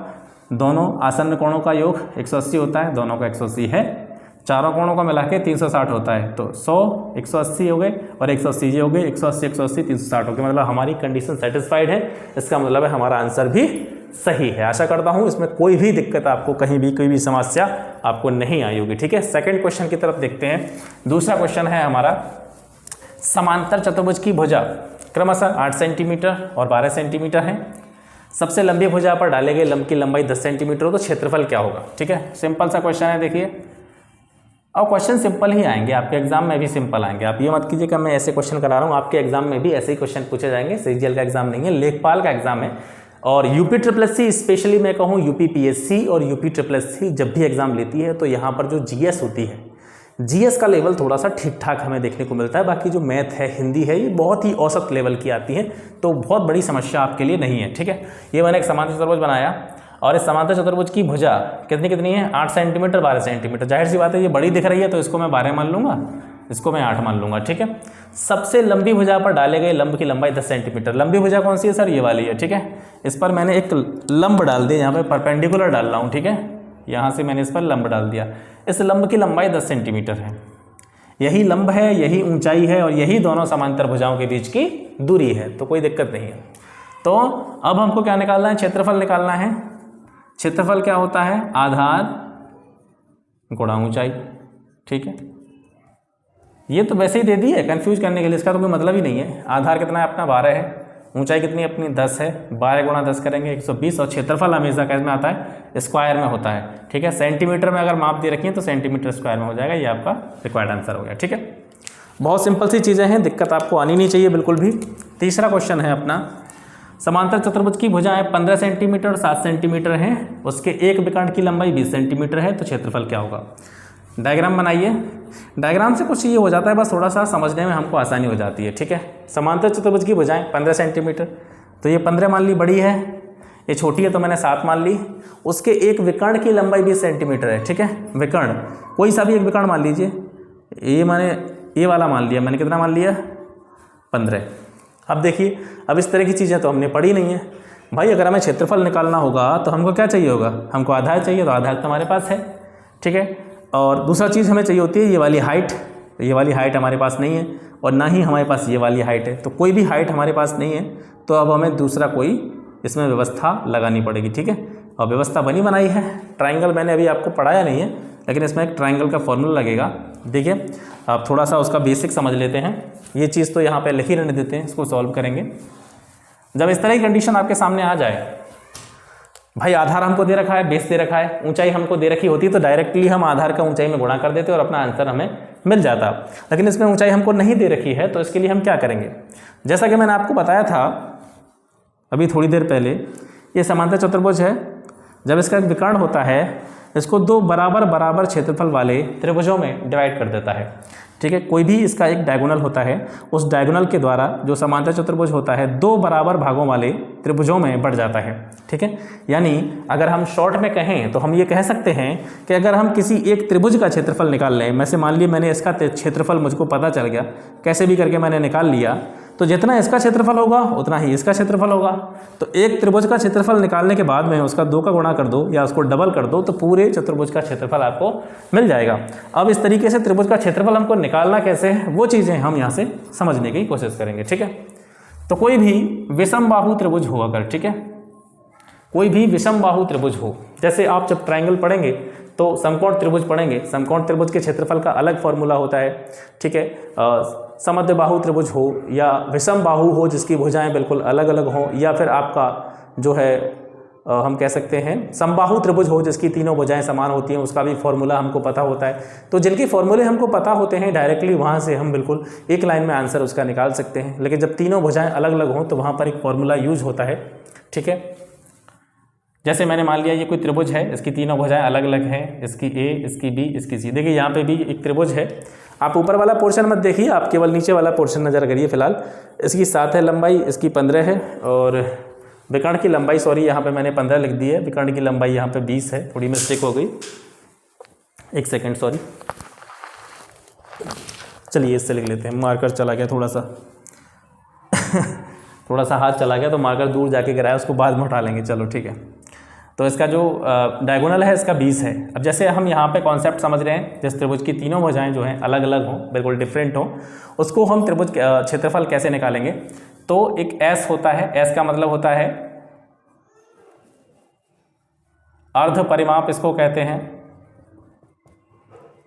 दोनों आसन्न कोणों का योग 180 होता है, दोनों का 180 है, चारों कोणों का मिला के 360 होता है। तो 100 180 हो गए और 180 ये हो गए, 180 360 हो गए। मतलब हमारी कंडीशन सेटिस्फाइड है, इसका मतलब है हमारा आंसर भी सही है। आशा करता हूँ इसमें कोई भी दिक्कत आपको, कहीं भी कोई भी समस्या आपको नहीं आई होगी, ठीक है। सेकंड क्वेश्चन की तरफ देखते हैं। दूसरा क्वेश्चन है हमारा, समांतर चतुर्भुज की भुजा क्रमशः 8 सेंटीमीटर और 12 सेंटीमीटर है। सबसे लंबी भुजा पर डाले गए लंब की लंबाई 10 सेंटीमीटर हो तो क्षेत्रफल क्या होगा। ठीक है, सिंपल सा क्वेश्चन है। देखिए, और क्वेश्चन सिंपल ही आएंगे, आपके एग्जाम में भी सिंपल आएंगे। आप ये मत कीजिएगा मैं ऐसे क्वेश्चन करा रहा हूँ, आपके एग्जाम में भी ऐसे ही क्वेश्चन पूछे जाएंगे। सीजीएल का एग्जाम नहीं है, लेखपाल का एग्जाम है। और यूपी SSC स्पेशली मैं कहूँ यूपी PSC और यूपी SSC जब भी एग्जाम लेती है तो यहाँ पर जो GS होती है, GS का लेवल थोड़ा सा ठीक ठाक हमें देखने को मिलता है। बाकी जो मैथ है, हिंदी है, ये बहुत ही औसत लेवल की आती है, तो बहुत बड़ी समस्या आपके लिए नहीं है। ठीक है, ये मैंने एक समांतर चतुर्भुज बनाया और इस समांतर चतुर्भुज की भुजा कितनी है, 8 सेंटीमीटर 12 सेंटीमीटर। जाहिर सी बात है ये बड़ी दिख रही है तो इसको मैं 12 मान लूँगा, इसको मैं 8 मान लूँगा। ठीक है, सबसे लंबी भुजा पर डाले गए लंब की लंबाई 10 सेंटीमीटर। लंबी भुजा कौन सी है सर, ये वाली है। ठीक है, इस पर मैंने एक लंब डाल दिया, यहाँ पर परपेंडिकुलर डाल रहा हूँ। ठीक है, यहाँ से मैंने इस पर लंब डाल दिया। इस लंब की लंबाई 10 सेंटीमीटर है, यही लंब है, यही ऊंचाई है और यही दोनों समांतर भुजाओं के बीच की दूरी है, तो कोई दिक्कत नहीं है। तो अब हमको क्या निकालना है, क्षेत्रफल निकालना है। क्षेत्रफल क्या होता है, आधार गुणा ऊंचाई। ठीक है, ये तो वैसे ही दे दी है कंफ्यूज करने के लिए, इसका तो कोई मतलब ही नहीं है। आधार कितना है अपना, 12 है, ऊंचाई कितनी अपनी 10 है, 12 गुणा 10 करेंगे 120, और क्षेत्रफल हमेशा कैसे में आता है, स्क्वायर में होता है। ठीक है, सेंटीमीटर में अगर माप दे रखी है तो सेंटीमीटर स्क्वायर में हो जाएगा, ये आपका रिक्वायर्ड आंसर हो गया। ठीक है, बहुत सिंपल सी चीज़ें हैं, दिक्कत आपको आनी नहीं चाहिए बिल्कुल भी। तीसरा क्वेश्चन है अपना, समांतर चतुर्भुज की भुजाएं 15 सेंटीमीटर और 7 सेंटीमीटर हैं, उसके एक विकर्ण की लंबाई 20 सेंटीमीटर है, तो क्षेत्रफल क्या होगा। डायग्राम बनाइए। डायग्राम से कुछ ये हो जाता है, बस थोड़ा सा समझने में हमको आसानी हो जाती है। ठीक है, समांतर चतुर्भुज की भुजाएं 15 सेंटीमीटर, तो ये 15 मान ली बड़ी है, ये छोटी है तो मैंने 7 मान ली। उसके एक विकर्ण की लंबाई 20 सेंटीमीटर है। ठीक है, विकर्ण कोई सा भी एक विकर्ण मान लीजिए, ये वाला मान लिया मैंने, कितना मान लिया, 15। अब देखिए, अब इस तरह की चीज़ें तो हमने पढ़ी नहीं है भाई। अगर हमें क्षेत्रफल निकालना होगा तो हमको क्या चाहिए होगा, हमको आधार चाहिए, तो आधार तो हमारे पास है। ठीक है, और दूसरा चीज़ हमें चाहिए होती है ये वाली हाइट। ये वाली हाइट हमारे पास नहीं है और ना ही हमारे पास ये वाली हाइट है, तो कोई भी हाइट हमारे पास नहीं है, तो अब हमें दूसरा कोई इसमें व्यवस्था लगानी पड़ेगी। ठीक है, और व्यवस्था बनी बनाई है। ट्राइंगल मैंने अभी आपको पढ़ाया नहीं है, लेकिन इसमें एक ट्राइंगल का फॉर्मूला लगेगा। देखिए, आप थोड़ा सा उसका बेसिक समझ लेते हैं। ये चीज़ तो यहाँ पे लिख ही रहने देते हैं, इसको सॉल्व करेंगे। जब इस तरह की कंडीशन आपके सामने आ जाए, भाई आधार हमको दे रखा है, बेस दे रखा है, ऊंचाई हमको दे रखी होती, तो डायरेक्टली हम आधार का ऊंचाई में गुणा कर देते और अपना आंसर हमें मिल जाता। लेकिन इसमें ऊंचाई हमको नहीं दे रखी है, तो इसके लिए हम क्या करेंगे, जैसा कि मैंने आपको बताया था अभी थोड़ी देर पहले, ये समांतर चतुर्भुज है। जब इसका एक विकर्ण होता है, इसको दो बराबर क्षेत्रफल वाले त्रिभुजों में डिवाइड कर देता है। ठीक है, कोई भी इसका एक डायगोनल होता है, उस डायगोनल के द्वारा जो समांतर चतुर्भुज होता है दो बराबर भागों वाले त्रिभुजों में बढ़ जाता है। ठीक है, यानी अगर हम शॉर्ट में कहें तो हम ये कह सकते हैं कि अगर हम किसी एक त्रिभुज का क्षेत्रफल निकाल लें, मैं से मान लिए मैंने इसका क्षेत्रफल मुझको पता चल गया, कैसे भी करके मैंने निकाल लिया, तो जितना इसका क्षेत्रफल होगा उतना ही इसका क्षेत्रफल होगा। तो एक त्रिभुज का क्षेत्रफल निकालने के बाद में उसका 2 का गुणा कर दो या उसको डबल कर दो, तो पूरे चतुर्भुज का क्षेत्रफल आपको मिल जाएगा। अब इस तरीके से त्रिभुज का क्षेत्रफल हमको निकालना कैसे है, वो चीज़ें हम यहाँ से समझने की कोशिश करेंगे। ठीक है, तो कोई भी विषम बाहु त्रिभुज हो अगर, ठीक है, कोई भी विषम बाहु त्रिभुज हो, जैसे आप जब ट्रायंगल पढ़ेंगे तो समकोण त्रिभुज पढ़ेंगे, समकोण त्रिभुज के क्षेत्रफल का अलग फॉर्मूला होता है। ठीक है, समद्र बाहु त्रिभुज हो या विषम बाहु हो जिसकी भुजाएं बिल्कुल अलग अलग हों, या फिर आपका जो है हम कह सकते हैं समबाहु त्रिभुज हो जिसकी तीनों भुजाएं समान होती हैं, उसका भी फॉर्मूला हमको पता होता है। तो जिनके फॉर्मूले हमको पता होते हैं डायरेक्टली वहाँ से हम बिल्कुल एक लाइन में आंसर उसका निकाल सकते हैं। लेकिन जब तीनों भुजाएं अलग अलग हों तो वहाँ पर एक फॉर्मूला यूज होता है। ठीक है, जैसे मैंने मान लिया ये कोई त्रिभुज है, इसकी तीनों भुजाएं अलग अलग हैं, इसकी ए, इसकी बी, इसकी सी। देखिए यहाँ पे भी एक त्रिभुज है, आप ऊपर वाला पोर्शन मत देखिए, आप केवल नीचे वाला पोर्शन नजर करिए फिलहाल। इसकी 7 है लंबाई, इसकी 15 है, और विकर्ण की लंबाई, सॉरी यहाँ पे मैंने 15 लिख दी है, विकर्ण की लंबाई यहाँ पे 20 है, थोड़ी मिस्टेक हो गई, एक सेकेंड सॉरी। चलिए इससे लिख लेते हैं, मार्कर चला गया थोड़ा सा थोड़ा सा हाथ चला गया तो मार्कर दूर जाके गिराया, उसको बाद में उठा लेंगे। चलो ठीक है, तो इसका जो डायगोनल है इसका 20 है। अब जैसे हम यहाँ पे कॉन्सेप्ट समझ रहे हैं, जिस त्रिभुज की तीनों भुजाएं जो हैं अलग अलग हों, बिल्कुल डिफरेंट हों, उसको हम त्रिभुज क्षेत्रफल कैसे निकालेंगे। तो एक एस होता है, एस का मतलब होता है अर्ध परिमाप, इसको कहते हैं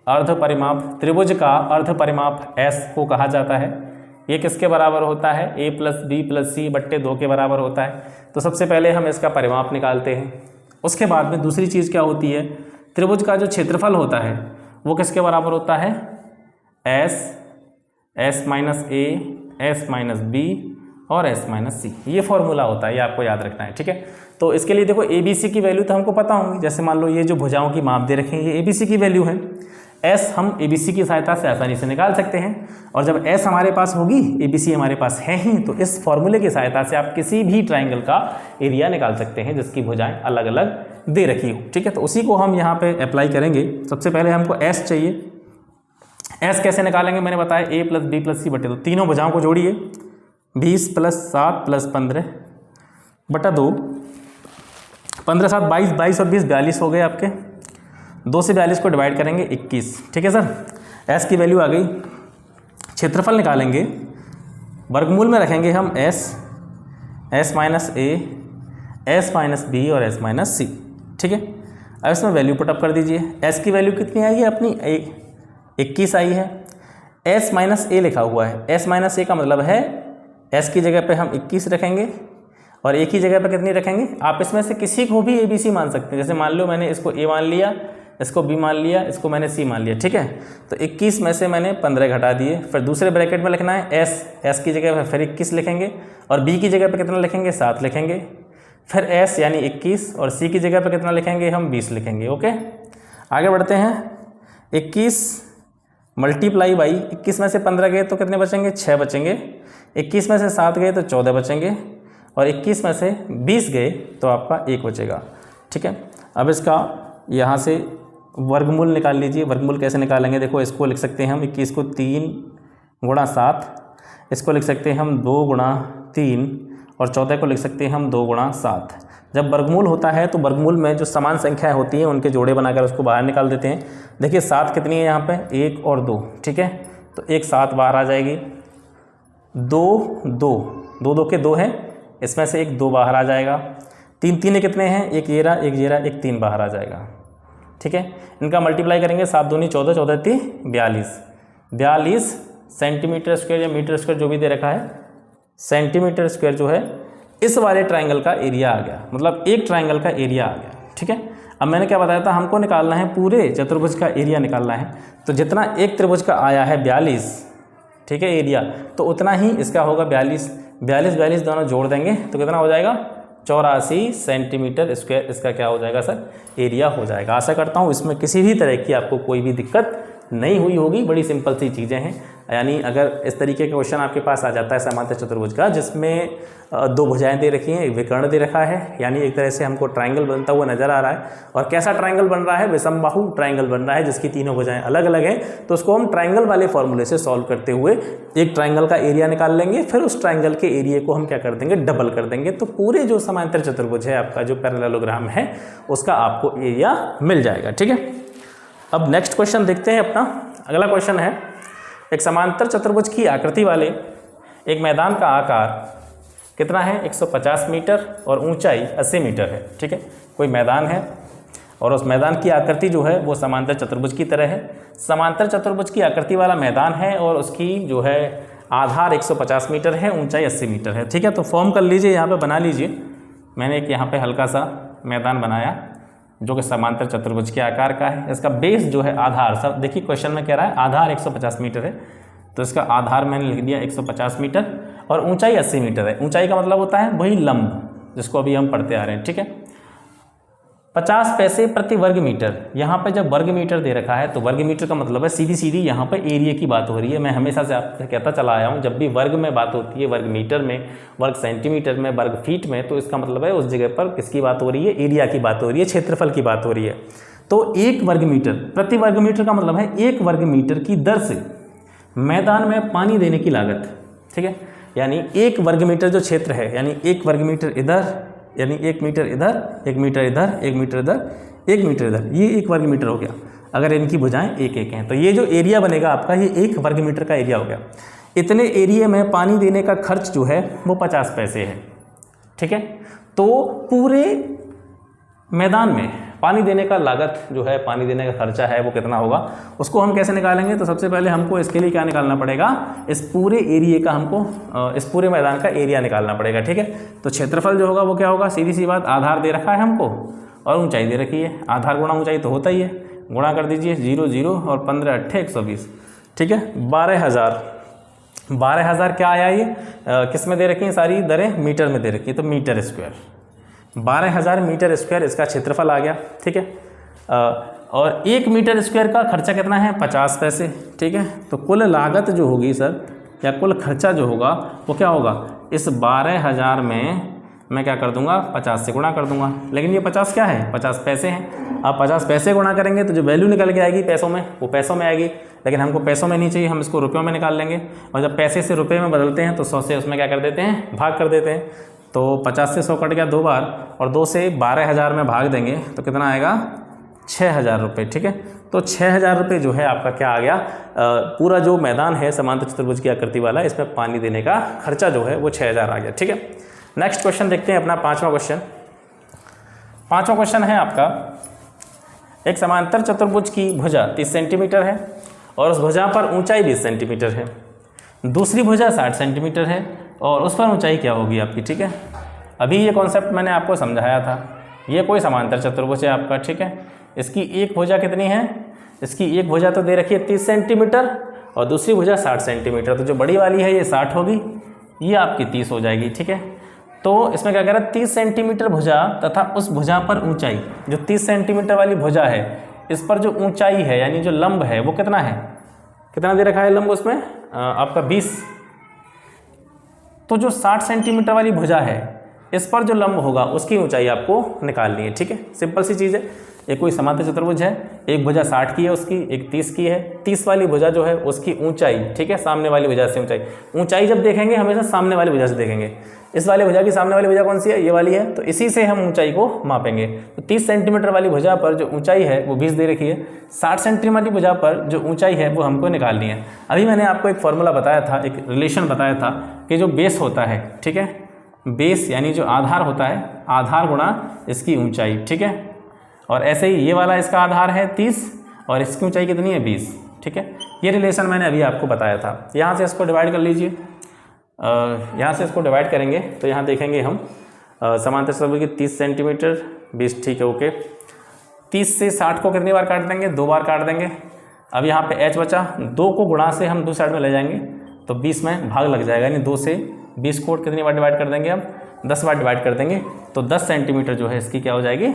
अर्ध परिमाप। त्रिभुज का अर्ध परिमाप एस को कहा जाता है। ये किसके बराबर होता है, a + b + c बट्टे 2 के बराबर होता है। तो सबसे पहले हम इसका परिमाप निकालते हैं। उसके बाद में दूसरी चीज़ क्या होती है, त्रिभुज का जो क्षेत्रफल होता है वो किसके बराबर होता है, s - a s - b और s - c। ये फॉर्मूला होता है, ये आपको याद रखना है, ठीक है। तो इसके लिए देखो ए बी सी की वैल्यू तो हमको पता होंगी। जैसे मान लो ये जो भुजाओं की माप दे रखे हैं ये ए बी सी की वैल्यू है, एस हम ए बी सी की सहायता से आसानी से निकाल सकते हैं। और जब एस हमारे पास होगी, ए बी सी हमारे पास है ही, तो इस फॉर्मूले की सहायता से आप किसी भी ट्राइंगल का एरिया निकाल सकते हैं जिसकी भुजाएं अलग अलग दे रखी हो, ठीक है। तो उसी को हम यहाँ पे अप्लाई करेंगे। सबसे पहले हमको एस चाहिए। एस कैसे निकालेंगे, मैंने बताया a + b + c बटे 2। तीनों भुजाओं को जोड़िए, 20 + 7 + 15 बटा 2। 15 7 22, 22 और 20 42 हो गए आपके। 2 से 42 को डिवाइड करेंगे 21, ठीक है सर। एस की वैल्यू आ गई। क्षेत्रफल निकालेंगे, वर्गमूल में रखेंगे हम s - a s - b और s - c, ठीक है। अब इसमें वैल्यू पुटअप कर दीजिए। s की वैल्यू कितनी आई है अपनी, 21 आई है। s - a लिखा हुआ है, s - a का मतलब है s की जगह पे हम 21 रखेंगे और a की जगह पे कितनी रखेंगे। आप इसमें से किसी को भी ABC मान सकते हैं। जैसे मान लो मैंने इसको a मान लिया, इसको b मान लिया, इसको मैंने c मान लिया, ठीक है। तो 21 में से मैंने 15 घटा दिए। फिर दूसरे ब्रैकेट में लिखना है s की जगह पे फिर 21 लिखेंगे और b की जगह पे कितना लिखेंगे, 7 लिखेंगे। फिर s यानी 21 और c की जगह पे कितना लिखेंगे, हम 20 लिखेंगे। ओके, आगे बढ़ते हैं। 21 मल्टीप्लाई बाई 21 में से 15 गए तो कितने बचेंगे, 6 बचेंगे। 21 में से 7 गए तो 14 बचेंगे और 21 में से 20 गए तो आपका 1 बचेगा, ठीक है। अब इसका यहाँ से वर्गमूल निकाल लीजिए। वर्गमूल कैसे निकालेंगे, देखो इसको लिख सकते हैं हम 21 को 3 × 7, इसको लिख सकते हैं हम 2 × 3 और 14 को लिख सकते हैं हम 2 × 7। जब वर्गमूल होता है तो वर्गमूल में जो समान संख्याएं होती हैं उनके जोड़े बनाकर उसको बाहर निकाल देते हैं। देखिए 7 कितनी है यहाँ पे, 1 और 2, ठीक है। तो 1 7 बाहर आ जाएगी, 2 2 2 2 के 2 हैं, इसमें से 1 2 बाहर आ जाएगा। 3 3 कितने हैं, 1 ये रहा, 1 ये रहा, 1 3 बाहर आ जाएगा, ठीक है। इनका मल्टीप्लाई करेंगे, 7 दूनी 14, 14 3 42, 42 सेंटीमीटर स्क्वायर या मीटर स्क्वायर जो भी दे रखा है, सेंटीमीटर स्क्वायर जो है इस वाले ट्राइंगल का एरिया आ गया। मतलब एक ट्राइंगल का एरिया आ गया, ठीक है। अब मैंने क्या बताया था, हमको निकालना है पूरे चतुर्भुज का एरिया निकालना है। तो जितना एक त्रिभुज का आया है 42, ठीक है, एरिया, तो उतना ही इसका होगा 42 42 42 दोनों जोड़ देंगे तो कितना हो जाएगा, 84 सेंटीमीटर स्क्वायर इसका क्या हो जाएगा सर, एरिया हो जाएगा। आशा करता हूँ इसमें किसी भी तरह की आपको कोई भी दिक्कत नहीं हुई होगी। बड़ी सिंपल सी चीज़ें हैं। यानी अगर इस तरीके का क्वेश्चन आपके पास आ जाता है समांतर चतुर्भुज का, जिसमें 2 भुजाएं दे रखी हैं, एक विकर्ण दे रखा है, यानी एक तरह से हमको ट्राइंगल बनता हुआ नजर आ रहा है। और कैसा ट्राइंगल बन रहा है, विषमबाहु ट्राइंगल बन रहा है जिसकी तीनों भुजाएं अलग अलग हैं। तो उसको हम ट्राइंगल वाले फॉर्मूले से सॉल्व करते हुए एक ट्राइंगल का एरिया निकाल लेंगे, फिर उस ट्राइंगल के एरिया को हम क्या कर देंगे, डबल कर देंगे। तो पूरे जो समांतर चतुर्भुज है आपका, जो पैरेललोग्राम है, उसका आपको एरिया मिल जाएगा, ठीक है। अब नेक्स्ट क्वेश्चन देखते हैं अपना। अगला क्वेश्चन है, एक समांतर चतुर्भुज की आकृति वाले एक मैदान का आकार कितना है, 150 मीटर और ऊंचाई 80 मीटर है, ठीक है। कोई मैदान है और उस मैदान की आकृति जो है वो समांतर चतुर्भुज की तरह है। समांतर चतुर्भुज की आकृति वाला मैदान है और उसकी जो है आधार 150 मीटर है, ऊंचाई 80 मीटर है, ठीक है। तो फॉर्म कर लीजिए, यहाँ पे बना लीजिए। मैंने एक यहाँ पे हल्का सा मैदान बनाया जो कि समांतर चतुर्भुज के आकार का है। इसका बेस जो है आधार, सब देखिए क्वेश्चन में कह रहा है आधार 150 मीटर है, तो इसका आधार मैंने लिख दिया 150 मीटर और ऊंचाई 80 मीटर है। ऊंचाई का मतलब होता है वही लंब जिसको अभी हम पढ़ते आ रहे हैं, ठीक है। 50 पैसे प्रति वर्ग मीटर। यहाँ पे जब वर्ग मीटर दे रखा है तो वर्ग मीटर का मतलब है सीधी सीधी यहाँ पे एरिया की बात हो रही है। मैं हमेशा से आपसे कहता चला आया हूँ, जब भी वर्ग में बात होती है, वर्ग मीटर में, वर्ग सेंटीमीटर में, वर्ग फीट में, तो इसका मतलब है उस जगह पर किसकी बात हो रही है, एरिया की बात हो रही है, क्षेत्रफल की बात हो रही है। तो 1 वर्ग मीटर प्रति वर्ग मीटर का मतलब है 1 वर्ग मीटर की दर से मैदान में पानी देने की लागत, ठीक है। यानी 1 वर्ग मीटर जो क्षेत्र है, यानी 1 वर्ग मीटर इधर, यानी 1 मीटर इधर, 1 मीटर इधर, 1 मीटर इधर, 1 मीटर इधर, ये 1 वर्ग मीटर हो गया। अगर इनकी भुजाएं 1 1 हैं तो ये जो एरिया बनेगा आपका, ये 1 वर्ग मीटर का एरिया हो गया। इतने एरिया में पानी देने का खर्च जो है वो 50 पैसे है, ठीक है। तो पूरे मैदान में पानी देने का लागत जो है, पानी देने का खर्चा है वो कितना होगा, उसको हम कैसे निकालेंगे। तो सबसे पहले हमको इसके लिए क्या निकालना पड़ेगा, इस पूरे एरिया का हमको इस पूरे मैदान का एरिया निकालना पड़ेगा, ठीक है। तो क्षेत्रफल जो होगा वो क्या होगा, सीधी सी बात, आधार दे रखा है हमको और ऊंचाई दे रखी है, आधार गुणा ऊंचाई तो होता ही है, गुणा कर दीजिए 0 0 और 15 8 120, ठीक है। 12,000 क्या आया, ये किस में दे रखी हैं सारी दरें, मीटर में दे रखी है, तो मीटर स्क्वायर, 12,000 मीटर स्क्वायर इसका क्षेत्रफल आ गया, ठीक है। और 1 मीटर स्क्वायर का खर्चा कितना है, 50 पैसे, ठीक है। तो कुल लागत जो होगी सर, या कुल खर्चा जो होगा वो क्या होगा, इस 12,000 में मैं क्या कर दूंगा, 50 से गुणा कर दूंगा। लेकिन ये 50 क्या है, 50 पैसे हैं। आप 50 पैसे गुणा करेंगे तो जो वैल्यू निकल के आएगी पैसों में, वो पैसों में आएगी, लेकिन हमको पैसों में नहीं चाहिए, हम इसको रुपयों में निकाल लेंगे। और जब पैसे से रुपये में बदलते हैं तो 100 से उसमें क्या कर देते हैं, भाग कर देते हैं। तो 50 से 100 कट गया 2 बार, और 2 से 12,000 में भाग देंगे तो कितना आएगा, 6,000 रुपये, ठीक है। तो 6,000 रुपये जो है आपका क्या आ गया, पूरा जो मैदान है समांतर चतुर्भुज की आकृति वाला, इसमें पानी देने का खर्चा जो है वो 6,000 आ गया, ठीक है। नेक्स्ट क्वेश्चन देखते हैं अपना 5वां क्वेश्चन। 5वां क्वेश्चन है आपका, एक समांतर चतुर्भुज की भुजा 30 सेंटीमीटर है और उस भुजा पर ऊंचाई 20 सेंटीमीटर है, दूसरी भुजा 60 सेंटीमीटर है और उस पर ऊंचाई क्या होगी आपकी, ठीक है। अभी ये कॉन्सेप्ट मैंने आपको समझाया था। ये कोई समांतर चतुर्भुज है आपका, ठीक है। इसकी एक भुजा कितनी है, इसकी एक भुजा तो दे रखी है 30 सेंटीमीटर और दूसरी भुजा 60 सेंटीमीटर। तो जो बड़ी वाली है ये 60 होगी, ये आपकी 30 हो जाएगी, ठीक है। तो इसमें क्या कह रहा है, 30 सेंटीमीटर भुजा तथा उस भुजा पर ऊंचाई, जो 30 सेंटीमीटर वाली भुजा है इस पर जो ऊंचाई है यानी जो लंब है वो कितना है, कितना दे रखा है लंब उसमें आपका 20। तो जो 60 सेंटीमीटर वाली भुजा है इस पर जो लंब होगा उसकी ऊंचाई आपको निकालनी है, ठीक है। सिंपल सी चीज़ है। एक कोई समांतर चतुर्भुज है, एक भुजा 60 की है उसकी, एक 30 की है। 30 वाली भुजा जो है उसकी ऊंचाई, ठीक है, सामने वाली भुजा से ऊंचाई जब देखेंगे हमेशा सामने वाली भुजा से देखेंगे। इस वाली भुजा की सामने वाली भुजा कौन सी है, ये वाली है, तो इसी से हम ऊंचाई को मापेंगे। तो 30 सेंटीमीटर वाली भुजा पर जो ऊंचाई है वो 20 दे रखी है, 60 सेंटीमीटर वाली भुजा पर जो ऊंचाई है वो हमको निकालनी है। अभी मैंने आपको एक फॉर्मूला बताया था, एक रिलेशन बताया था कि जो बेस होता है, ठीक है, बेस यानी जो आधार होता है, आधार गुणा इसकी ऊंचाई, ठीक है। और ऐसे ही ये वाला इसका आधार है 30 और इसकी ऊंचाई कितनी है 20, ठीक है। ये रिलेशन मैंने अभी आपको बताया था। यहाँ से इसको डिवाइड कर लीजिए, यहाँ से इसको डिवाइड करेंगे तो यहाँ देखेंगे हम समांतर चतुर्भुज की 30 सेंटीमीटर 20, ठीक है, ओके। 30 से 60 को कितनी बार काट देंगे, 2 बार काट देंगे। अब यहाँ पे h बचा, 2 को गुणा से हम दूसरी साइड में ले जाएंगे तो 20 में भाग लग जाएगा, यानी 2 से 20 को कितनी बार डिवाइड कर देंगे, हम 10 बार डिवाइड कर देंगे। तो 10 सेंटीमीटर जो है इसकी क्या हो जाएगी,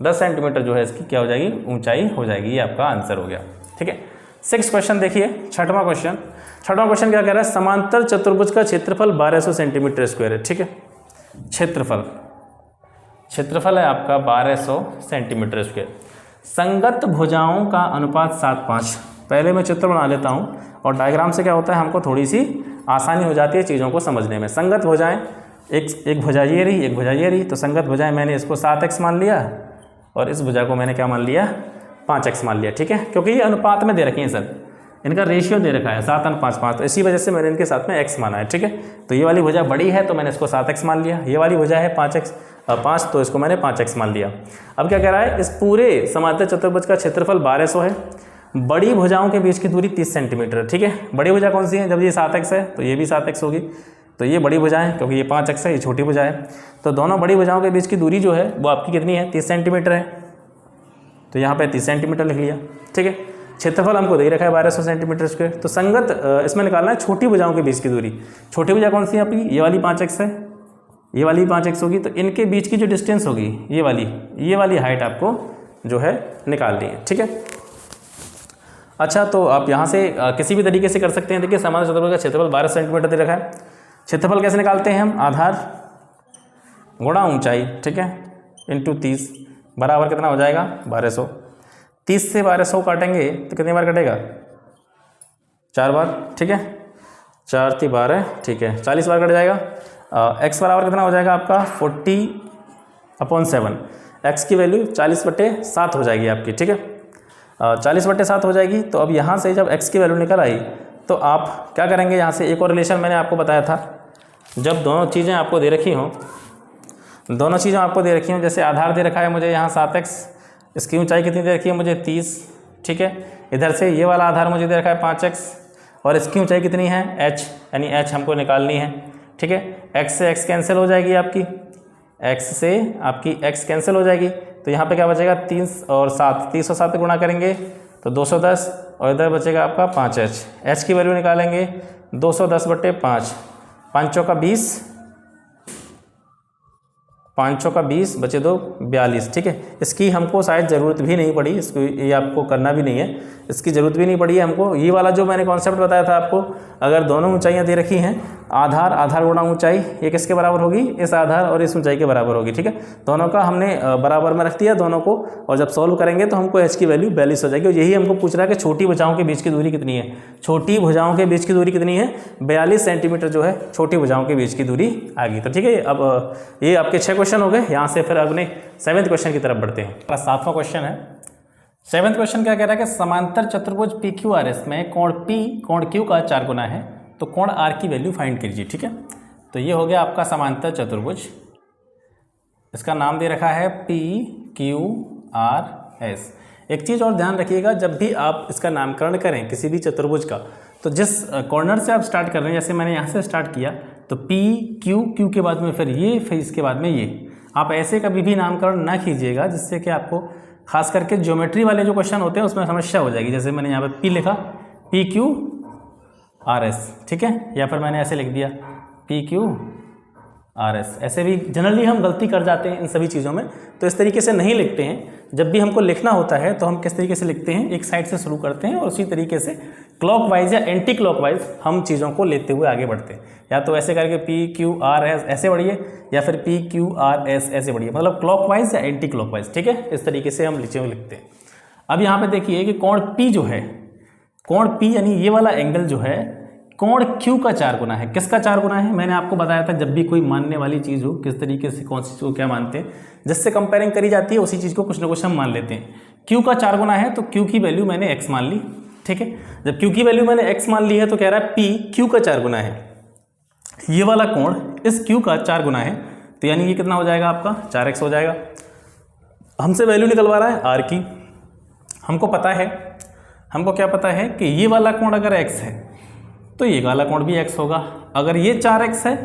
10 सेंटीमीटर जो है इसकी क्या हो जाएगी, ऊंचाई हो जाएगी। ये आपका आंसर हो गया, ठीक है। 6 क्वेश्चन देखिए, 6वां क्वेश्चन। 6वां क्वेश्चन क्या कह रहा है, समांतर चतुर्भुज का क्षेत्रफल 1200 सेंटीमीटर स्क्वायर है, ठीक है। क्षेत्रफल है आपका 1200 सेंटीमीटर स्क्वायर। संगत भुजाओं का अनुपात 7:5। पहले मैं चित्र बना लेता हूँ और डायग्राम से क्या होता है हमको थोड़ी सी आसानी हो जाती है चीज़ों को समझने में। संगत भुजाएं, एक भुजा ये रही, एक भुजा ये रही, तो संगत भुजाएं मैंने इसको 7x मान लिया और इस भुजा को मैंने क्या मान लिया, 5x मान लिया, ठीक है। क्योंकि ये अनुपात में दे रखी हैं सर, इनका रेशियो दे रखा है 7:5, तो इसी वजह से मैंने इनके साथ में x माना है, ठीक है। तो ये वाली भुजा बड़ी है तो मैंने इसको 7x मान लिया, ये वाली भुजा है 5 तो इसको मैंने 5x मान लिया। अब क्या कह रहा है, इस पूरे समांतर चतुर्भुज का क्षेत्रफल 1200 है, बड़ी भुजाओं के बीच की दूरी 30 सेंटीमीटर है, ठीक है। बड़ी भुजा कौन सी है, जब ये 7x है तो ये भी 7x होगी, तो ये बड़ी भुजा है, क्योंकि ये 5x है, ये छोटी भुजा है। तो दोनों बड़ी भुजाओं के बीच की दूरी जो है वो आपकी कितनी है, 30 सेंटीमीटर है। तो यहाँ पे 30 सेंटीमीटर लिख लिया, ठीक है। क्षेत्रफल हमको दे रखा है 1200 सेंटीमीटर स्क्वायर। तो संगत इसमें निकालना है छोटी भुजाओं के बीच की दूरी। छोटी भुजा कौन सी है आपकी, ये वाली 5x है, ये वाली 5x होगी, तो इनके बीच की जो डिस्टेंस होगी ये वाली हाइट आपको जो है निकालनी है, ठीक है। अच्छा, तो आप यहाँ से किसी भी तरीके से कर सकते हैं। देखिए समांतर चतुर्भुज का क्षेत्रफल 1200 सेंटीमीटर दे रखा है। क्षेत्रफल कैसे निकालते हैं हम, आधार गुणा ऊंचाई, ठीक है, इंटू 30 बराबर कितना हो जाएगा 1200। 30 से 1200 काटेंगे तो कितनी बार कटेगा, 4 बार, ठीक है, 4 × 12, ठीक है, 40 बार कट जाएगा। x बराबर कितना हो जाएगा आपका 40/7। x की वैल्यू 40/7 हो जाएगी आपकी, ठीक है, 40/7 हो जाएगी। तो अब यहाँ से जब x की वैल्यू निकल आई तो आप क्या करेंगे, यहाँ से एक और रिलेशन मैंने आपको बताया था, जब दोनों चीज़ें आपको दे रखी हों, जैसे आधार दे रखा है मुझे यहाँ 7x इसकी ऊंचाई कितनी दे रखी है मुझे 30, ठीक है। इधर से ये वाला आधार मुझे दे रखा है 5x और इसकी ऊंचाई कितनी है h, यानी h हमको निकालनी है, ठीक है। x से x कैंसिल हो जाएगी आपकी, x से आपकी x कैंसिल हो जाएगी, तो यहाँ पे क्या बचेगा 3 और 7, 30 और 7 से गुणा करेंगे तो 210 और इधर बचेगा आपका 5h। h की वैल्यू निकालेंगे 210/5, 5 चौका 20, 5 चौका 20 बचे 2 42, ठीक है। इसकी हमको शायद ज़रूरत भी नहीं पड़ी, इसको ये आपको करना भी नहीं है, इसकी ज़रूरत भी नहीं पड़ी है हमको। ये वाला जो मैंने कॉन्सेप्ट बताया था आपको, अगर दोनों ऊंचाइयाँ दे रखी हैं, आधार गुणा ऊंचाई, ये किसके बराबर होगी, इस आधार और इस ऊंचाई के बराबर होगी, ठीक है। दोनों का हमने बराबर में रख दिया दोनों को, और जब सॉल्व करेंगे तो हमको h की वैल्यू 42 हो जाएगी। और यही हमको पूछ रहा है कि छोटी भुजाओं के बीच की दूरी कितनी है। छोटी भुजाओं के बीच की दूरी कितनी है, 42 सेंटीमीटर जो है छोटी भुजाओं के बीच की दूरी आ गई। तो ठीक है, अब ये आपके 6 क्वेश्चन हो गए। यहाँ से फिर अपने 7वें क्वेश्चन की तरफ बढ़ते हैं। 7वां क्वेश्चन है। 7वें क्वेश्चन क्या कह रहा है कि समांतर चतुर्भुज PQRS में कोण P कोण Q का 4 गुना है, तो कोण R की वैल्यू फाइंड कीजिए, ठीक है। तो ये हो गया आपका समांतर चतुर्भुज, इसका नाम दे रखा है PQRS। एक चीज़ और ध्यान रखिएगा, जब भी आप इसका नामकरण करें किसी भी चतुर्भुज का, तो जिस कॉर्नर से आप स्टार्ट कर रहे हैं, जैसे मैंने यहाँ से स्टार्ट किया तो Q के बाद में फिर ये, फिर इसके बाद में ये, आप ऐसे कभी भी नामकरण ना कीजिएगा जिससे कि आपको खास करके ज्योमेट्री वाले जो क्वेश्चन होते हैं उसमें समस्या हो जाएगी। जैसे मैंने यहाँ पे P लिखा, PQRS, ठीक है, या फिर मैंने ऐसे लिख दिया PQRS। ऐसे भी जनरली हम गलती कर जाते हैं इन सभी चीज़ों में, तो इस तरीके से नहीं लिखते हैं। जब भी हमको लिखना होता है तो हम किस तरीके से लिखते हैं, एक साइड से शुरू करते हैं और उसी तरीके से क्लॉकवाइज या एंटी क्लॉकवाइज हम चीज़ों को लेते हुए आगे बढ़ते हैं। या तो ऐसे करके PQRS ऐसे बढ़िए, या फिर PQRS ऐसे बढ़िए, मतलब क्लॉकवाइज या एंटी क्लॉकवाइज, ठीक है। इस तरीके से हम नीचे लिखते हैं। अब यहाँ पे देखिए कि कोण P जो है, कोण P यानी ये वाला एंगल जो है, कोण Q का 4 गुना है। किसका 4 गुना है, मैंने आपको बताया था, जब भी कोई मानने वाली चीज़ हो, किस तरीके से कौन सी चीज़ को क्या मानते हैं, जिससे कंपेयरिंग करी जाती है उसी चीज़ को कुछ ना कुछ हम मान लेते हैं। Q का 4 गुना है तो Q की वैल्यू मैंने x मान ली, ठीक है। जब Q की वैल्यू मैंने x मान ली है तो कह रहा है P Q का 4 गुना है। ये वाला कोण इस Q का 4 गुना है, तो यानी ये कितना हो जाएगा आपका 4x हो जाएगा। हमसे वैल्यू निकलवा रहा है R की। हमको पता है, हमको क्या पता है कि ये वाला कोण अगर x है तो ये वाला कोण भी x होगा। अगर ये 4x है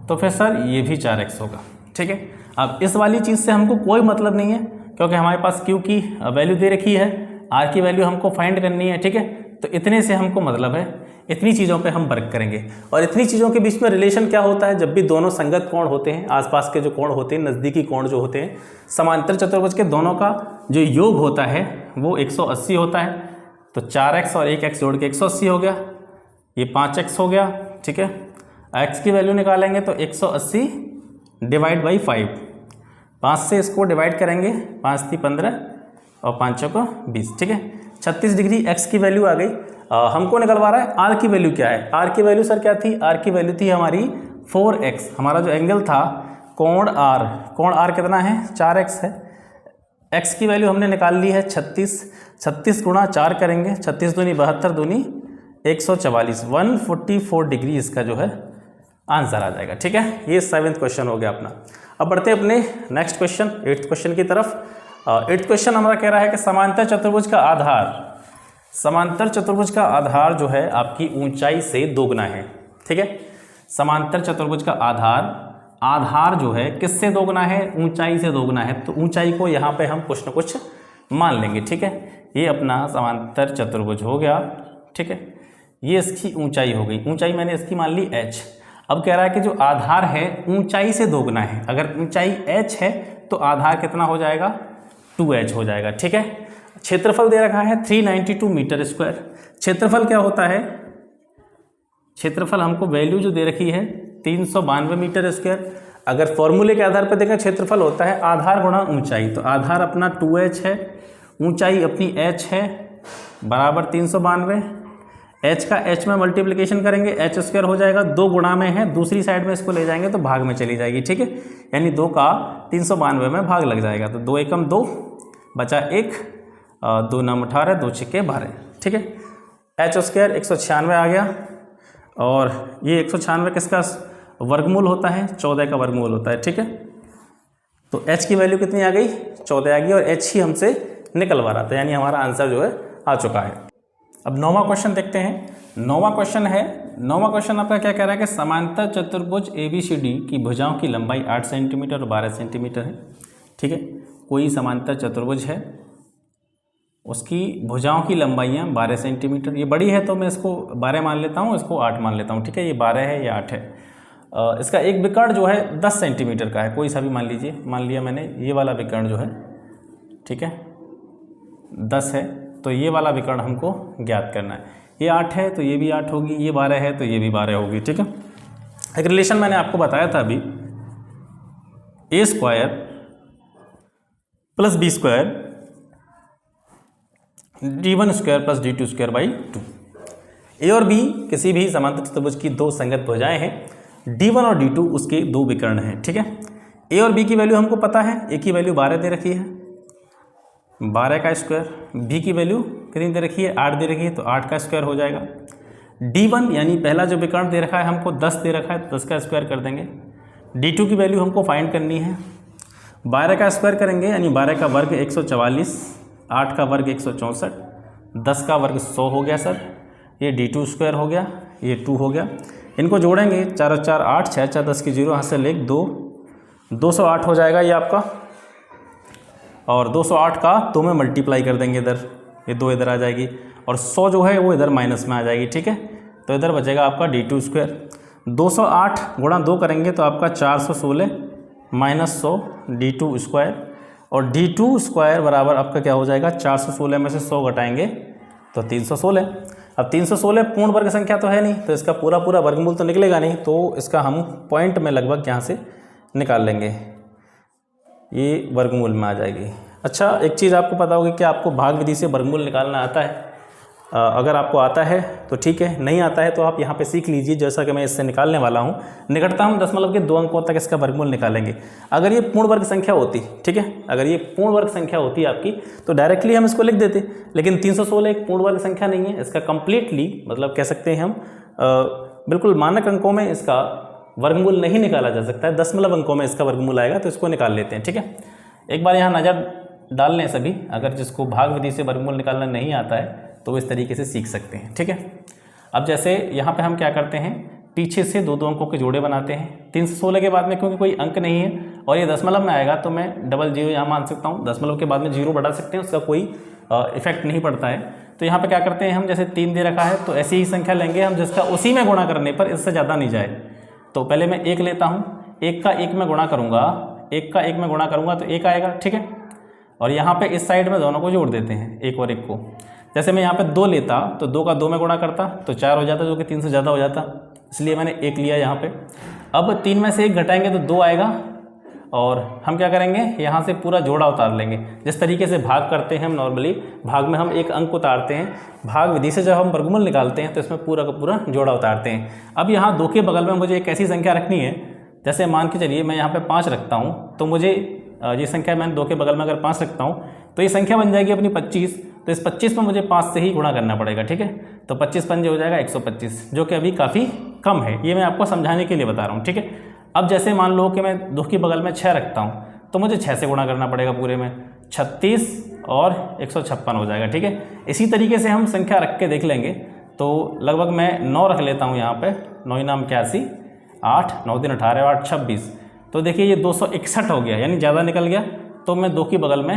तो फिर सर ये भी 4x होगा, ठीक है। अब इस वाली चीज़ से हमको कोई मतलब नहीं है, क्योंकि हमारे पास Q की वैल्यू दे रखी है, R की वैल्यू हमको फाइंड करनी है, ठीक है। तो इतने से हमको मतलब है, इतनी चीज़ों पे हम वर्क करेंगे। और इतनी चीज़ों के बीच में रिलेशन क्या होता है, जब भी दोनों संगत कोण होते हैं, आसपास के जो कोण होते हैं, नज़दीकी कोण जो होते हैं, समांतर चतुर्भुज के दोनों का जो योग होता है वो 180 होता है। तो 4x और 1x जोड़ के 180 हो गया, ये 5x हो गया, ठीक है। x की वैल्यू निकालेंगे तो 180 डिवाइड बाई 5, 5 से इसको डिवाइड करेंगे, 5 × 15 और 5 × 20, ठीक है। 36 डिग्री x की वैल्यू आ गई। हमको निकलवा रहा है r की वैल्यू क्या है। r की वैल्यू सर क्या थी, r की वैल्यू थी हमारी 4x। हमारा जो एंगल था कोण r कितना है, 4x है। x की वैल्यू हमने निकाल ली है 36, 36 गुणा 4 करेंगे, 36 दूनी 72 दूनी 144, 144 डिग्री इसका जो है आंसर आ जाएगा, ठीक है। ये 7वां क्वेश्चन हो गया अपना। अब बढ़ते हैं अपने नेक्स्ट क्वेश्चन, 8th क्वेश्चन की तरफ। 8th क्वेश्चन हमारा कह रहा है कि समांतर चतुर्भुज का आधार जो है आपकी ऊंचाई से 2 गुना है, ठीक है। समांतर चतुर्भुज का आधार जो है किससे 2 गुना है, ऊंचाई से 2 गुना है। तो ऊंचाई को यहाँ पे हम कुछ न कुछ मान लेंगे, ठीक है। ये अपना समांतर चतुर्भुज हो गया, ठीक है। ये इसकी ऊंचाई हो गई, ऊंचाई मैंने इसकी मान ली h। अब कह रहा है कि जो आधार है ऊंचाई से 2 गुना है। अगर ऊंचाई h है तो आधार कितना हो जाएगा, 2h हो जाएगा, ठीक है। क्षेत्रफल दे रखा है 392 मीटर स्क्वायर। क्षेत्रफल क्या होता है, क्षेत्रफल हमको वैल्यू जो दे रखी है 392 मीटर स्क्वायर। अगर फॉर्मूले के आधार पर देखें, क्षेत्रफल होता है आधार गुणा ऊंचाई। तो आधार अपना 2h है, ऊंचाई अपनी h है, बराबर 392। h का h में मल्टीप्लिकेशन करेंगे, h स्क्वायर हो जाएगा, 2 गुणा में है, दूसरी साइड में इसको ले जाएंगे तो भाग में चली जाएगी, ठीक है। यानी 2 का 392 में भाग लग जाएगा। तो 2 एकम 2 बचा 1, 2 9 18, 2 6 12, ठीक है। h स्क्वायर 196 आ गया। और ये 196 किसका वर्गमूल होता है, 14 का वर्गमूल होता है, ठीक है। तो h की वैल्यू कितनी आ गई, 14 आ गई, और h ही हमसे निकलवा रहा था, यानी हमारा आंसर जो है आ चुका है। अब 9वां क्वेश्चन देखते हैं। 9वां क्वेश्चन आपका क्या कह रहा है कि समांतर चतुर्भुज ABCD की भुजाओं की लंबाई 8 सेंटीमीटर और 12 सेंटीमीटर है। ठीक है, कोई समांतर चतुर्भुज है, उसकी भुजाओं की लंबाइयाँ 12 सेंटीमीटर, ये बड़ी है तो मैं इसको 12 मान लेता हूँ, इसको 8 मान लेता हूँ। ठीक है, ये 12 है, ये 8 है। इसका एक विकर्ण जो है 10 सेंटीमीटर का है, कोई सा भी मान लीजिए। मान लिया मैंने ये वाला विकर्ण जो है, ठीक है, 10 है, तो ये वाला विकर्ण हमको ज्ञात करना है। ये 8 है तो ये भी 8 होगी, ये 12 है तो ये भी 12 होगी। ठीक है, एक रिलेशन मैंने आपको बताया था अभी, a² + b² d1² + d2² / 2। ए और बी किसी भी समांतर चतुर्भुज की दो संगत भुजाएं हैं, d1 और d2 उसके दो विकर्ण हैं। ठीक है, ए और बी की वैल्यू हमको पता है, ए की वैल्यू 12 दे रखी है, 12 का स्क्वायर, बी की वैल्यू कितनी दे रखी है, 8 दे रखी है, तो 8 का स्क्वायर हो जाएगा। d1 यानी पहला जो विकर्ण दे रखा है हमको 10 दे रखा है, 10 का स्क्वायर कर देंगे। d2 की वैल्यू हमको फाइंड करनी है, 12 का स्क्वायर करेंगे यानी 12 का वर्ग 144, 8 का वर्ग 164, 10 का वर्ग 100 हो गया सर। ये d2² हो गया, ये 2 हो गया। इनको जोड़ेंगे, 4 और 4 8, 6 4 10 की 0 यहाँ से ले 2, 208 हो जाएगा ये आपका, और 208 का 2 में मल्टीप्लाई कर देंगे इधर, ये 2 इधर आ जाएगी, और 100 जो है वो इधर माइनस में आ जाएगी। ठीक है, तो इधर बचेगा आपका d2²। 208 गुणा 2 करेंगे तो आपका 416 माइनस 100 d2², और d2² बराबर आपका क्या हो जाएगा, 416 में से 100 घटाएंगे तो 316। अब 316 पूर्ण वर्ग संख्या तो है नहीं, तो इसका पूरा वर्गमूल तो निकलेगा नहीं, तो इसका हम पॉइंट में लगभग यहाँ से निकाल लेंगे, ये वर्गमूल में आ जाएगी। अच्छा, एक चीज़ आपको पता होगी कि आपको भाग विधि से वर्गमूल निकालना आता है। अगर आपको आता है तो ठीक है, नहीं आता है तो आप यहाँ पे सीख लीजिए, जैसा कि मैं इससे निकालने वाला हूँ। निकटतम दशमलव के 2 अंकों तक इसका वर्गमूल निकालेंगे। अगर ये पूर्ण वर्ग संख्या होती, ठीक है, अगर ये पूर्ण वर्ग संख्या होती आपकी तो डायरेक्टली हम इसको लिख देते, लेकिन 316 एक पूर्ण वर्ग संख्या नहीं है, इसका कंप्लीटली मतलब कह सकते हैं हम बिल्कुल मानक अंकों में इसका वर्गमूल नहीं निकाला जा सकता है, दशमलव अंकों में इसका वर्गमूल आएगा, तो इसको निकाल लेते हैं। ठीक है, एक बार यहाँ नज़र डाल लें सभी, अगर जिसको भाग विधि से वर्गमूल निकालना नहीं आता है तो वो इस तरीके से सीख सकते हैं। ठीक है, अब जैसे यहाँ पे हम क्या करते हैं, पीछे से 2 अंकों के जोड़े बनाते हैं। 316 के बाद में क्योंकि कोई अंक नहीं है और ये दशमलव में आएगा तो मैं डबल 0 यहाँ मान सकता हूँ, दशमलव के बाद में 0 बढ़ा सकते हैं, उसका कोई इफेक्ट नहीं पड़ता है। तो यहाँ पे क्या करते हैं हम, जैसे 3 दे रखा है तो ऐसी ही संख्या लेंगे हम जिसका उसी में गुणा करने पर इससे ज़्यादा नहीं जाए। तो पहले मैं 1 लेता हूँ, 1 का 1 में गुणा करूँगा, 1 का 1 में गुणा करूँगा तो 1 आएगा। ठीक है, और यहाँ पे इस साइड में दोनों को जोड़ देते हैं, 1 और 1 को। जैसे मैं यहाँ पे 2 लेता तो 2 का 2 में गुणा करता तो 4 हो जाता, जो कि 3 से ज़्यादा हो जाता, इसलिए मैंने 1 लिया यहाँ पे। अब 3 में से 1 घटाएंगे तो 2 आएगा, और हम क्या करेंगे, यहाँ से पूरा जोड़ा उतार लेंगे। जिस तरीके से भाग करते हैं हम नॉर्मली, भाग में हम एक अंक उतारते हैं, भाग विधि से जब हम वर्गमूल निकालते हैं तो इसमें पूरा का पूरा जोड़ा उतारते हैं। अब यहाँ 2 के बगल में मुझे एक ऐसी संख्या रखनी है, जैसे मान के चलिए मैं यहाँ पे 5 रखता हूँ, तो मुझे ये संख्या मैंने 2 के बगल में अगर 5 रखता हूँ तो ये संख्या बन जाएगी अपनी 25, तो इस 25 में मुझे 5 से ही गुणा करना पड़ेगा। ठीक है, तो 25 पंजे हो जाएगा 125, जो कि अभी काफ़ी कम है, ये मैं आपको समझाने के लिए बता रहा हूँ। ठीक है, अब जैसे मान लो कि मैं 2 के बगल में 6 रखता हूँ तो मुझे 6 से गुणा करना पड़ेगा पूरे में, 36 और 156 हो जाएगा। ठीक है, इसी तरीके से हम संख्या रख के देख लेंगे, तो लगभग मैं 9 रख लेता हूँ यहाँ पे, 9 नाम 81, 8 9 दिन 18 8 26, तो देखिए ये 261 हो गया, यानी ज़्यादा निकल गया। तो मैं 2 के बगल में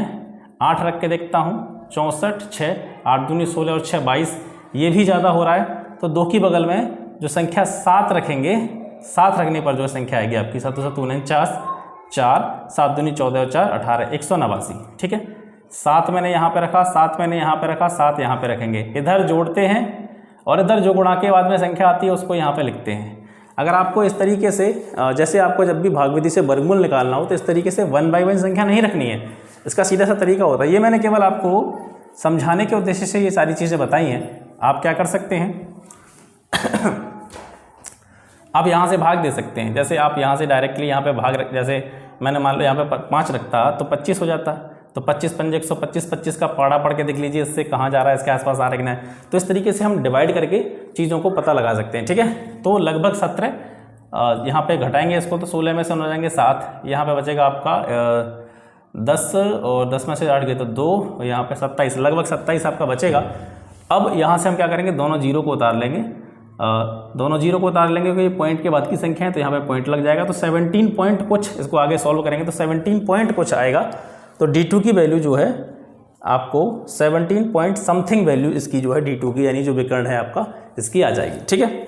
8 रख के देखता हूँ, 64 6 8 दूनी 16 और 6 22, ये भी ज़्यादा हो रहा है। तो 2 की बगल में जो संख्या 7 रखेंगे, 7 रखने पर जो संख्या आएगी आपकी 7 7 49, 4 7 दूनी 14 और 4 18 189। ठीक है, 7 मैंने यहाँ पे रखा, 7 मैंने यहाँ पे रखा, 7 यहाँ पे रखेंगे, इधर जोड़ते हैं और इधर जो गुणा के बाद में संख्या आती है उसको यहाँ पे लिखते हैं। अगर आपको इस तरीके से, जैसे आपको जब भी भाग विधि से वर्गमूल निकालना हो तो इस तरीके से 1 बाई 1 संख्या नहीं रखनी है, इसका सीधा सा तरीका होता है। ये मैंने केवल आपको समझाने के उद्देश्य से ये सारी चीज़ें बताई हैं। आप क्या कर सकते हैं आप यहाँ से भाग दे सकते हैं, जैसे आप यहाँ से डायरेक्टली यहाँ पे भाग जैसे मैंने मान लो यहाँ पे 5 रखता तो 25 हो जाता, तो 25 पंजे 125, 25 का पाड़ा पढ़ के देख लीजिए इससे कहाँ जा रहा है, इसके आसपास आ रहा है कि नहीं। तो इस तरीके से हम डिवाइड करके चीज़ों को पता लगा सकते हैं। ठीक है, तो लगभग 17 यहाँ पे घटाएंगे इसको तो 16 में से हो जाएंगे 7, यहाँ पे बचेगा आपका 10 और 10 में से 8 गए तो 2 और यहाँ पे 27, लगभग 27 आपका बचेगा। अब यहाँ से हम क्या करेंगे, दोनों जीरो को उतार लेंगे, दोनों जीरो को उतार लेंगे क्योंकि पॉइंट के बाद की संख्या है तो यहाँ पे पॉइंट लग जाएगा। तो 17 पॉइंट कुछ, इसको आगे सॉल्व करेंगे तो 17 पॉइंट कुछ आएगा। तो D2 की वैल्यू जो है आपको 17 पॉइंट समथिंग वैल्यू इसकी जो है D2 की, यानी जो विकर्ण है आपका इसकी आ जाएगी। ठीक है,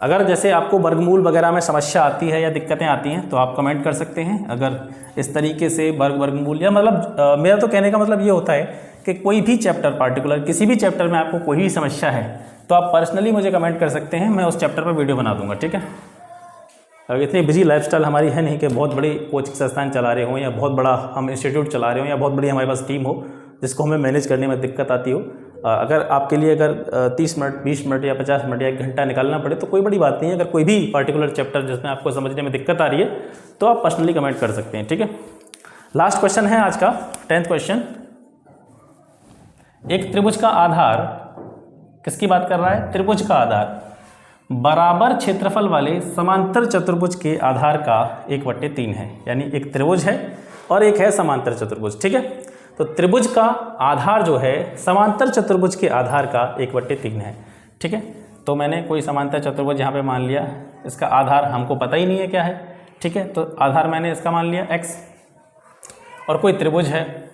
अगर जैसे आपको वर्गमूल वगैरह में समस्या आती है या दिक्कतें आती हैं तो आप कमेंट कर सकते हैं। अगर इस तरीके से वर्गमूल या मतलब मेरा तो कहने का मतलब ये होता है कि कोई भी चैप्टर पार्टिकुलर, किसी भी चैप्टर में आपको कोई भी समस्या है तो आप पर्सनली मुझे कमेंट कर सकते हैं, मैं उस चैप्टर पर वीडियो बना दूंगा। ठीक है, अगर इतनी बिजी लाइफस्टाइल हमारी है नहीं कि बहुत बड़ी कोचिंग संस्थान चला रहे हों या बहुत बड़ा हम इंस्टीट्यूट चला रहे हों या बहुत बड़ी हमारे पास टीम हो जिसको हमें मैनेज करने में दिक्कत आती हो। अगर आपके लिए अगर 30 मिनट 20 मिनट या 50 मिनट या 1 घंटा निकालना पड़े तो कोई बड़ी बात नहीं है। अगर कोई भी पर्टिकुलर चैप्टर जिसमें आपको समझने में दिक्कत आ रही है तो आप पर्सनली कमेंट कर सकते हैं। ठीक है, लास्ट क्वेश्चन है आज का 10th क्वेश्चन। एक त्रिभुज का आधार, किसकी बात कर रहा है, त्रिभुज का आधार बराबर क्षेत्रफल वाले समांतर चतुर्भुज के आधार का 1/3 है। यानी एक त्रिभुज है और एक है समांतर चतुर्भुज। ठीक है, तो त्रिभुज का आधार जो है समांतर चतुर्भुज के आधार का 1/3 है। ठीक है, तो मैंने कोई समांतर चतुर्भुज यहाँ पे मान लिया, इसका आधार हमको पता ही नहीं है क्या है। ठीक है, तो आधार मैंने इसका मान लिया x, और कोई त्रिभुज है,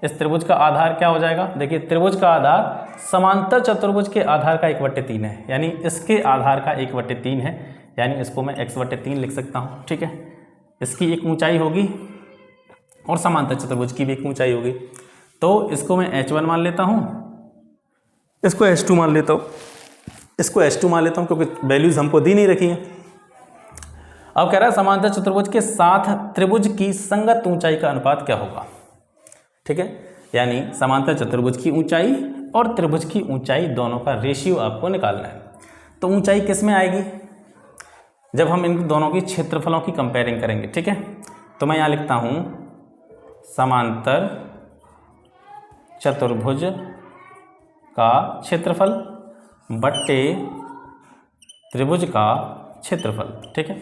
इस त्रिभुज का आधार क्या हो जाएगा, देखिए त्रिभुज का आधार समांतर चतुर्भुज के आधार का 1/3 है, यानी इसके आधार का 1/3 है, यानी इसको मैं x/3 लिख सकता हूँ। ठीक है, इसकी एक ऊंचाई होगी और समांतर चतुर्भुज की भी एक ऊंचाई होगी, तो इसको मैं h1 मान लेता हूँ, इसको h2 मान लेता हूँ, इसको h2 मान लेता हूँ क्योंकि वैल्यूज हमको दी नहीं रखी हैं। अब कह रहा है समांतर चतुर्भुज के साथ त्रिभुज की संगत ऊंचाई का अनुपात क्या होगा। ठीक है, यानी समांतर चतुर्भुज की ऊंचाई और त्रिभुज की ऊंचाई दोनों का रेशियो आपको निकालना है। तो ऊंचाई किस में आएगी, जब हम इन दोनों की क्षेत्रफलों की कंपेयरिंग करेंगे। ठीक है, तो मैं यहाँ लिखता हूँ समांतर चतुर्भुज का क्षेत्रफल बट्टे त्रिभुज का क्षेत्रफल। ठीक है,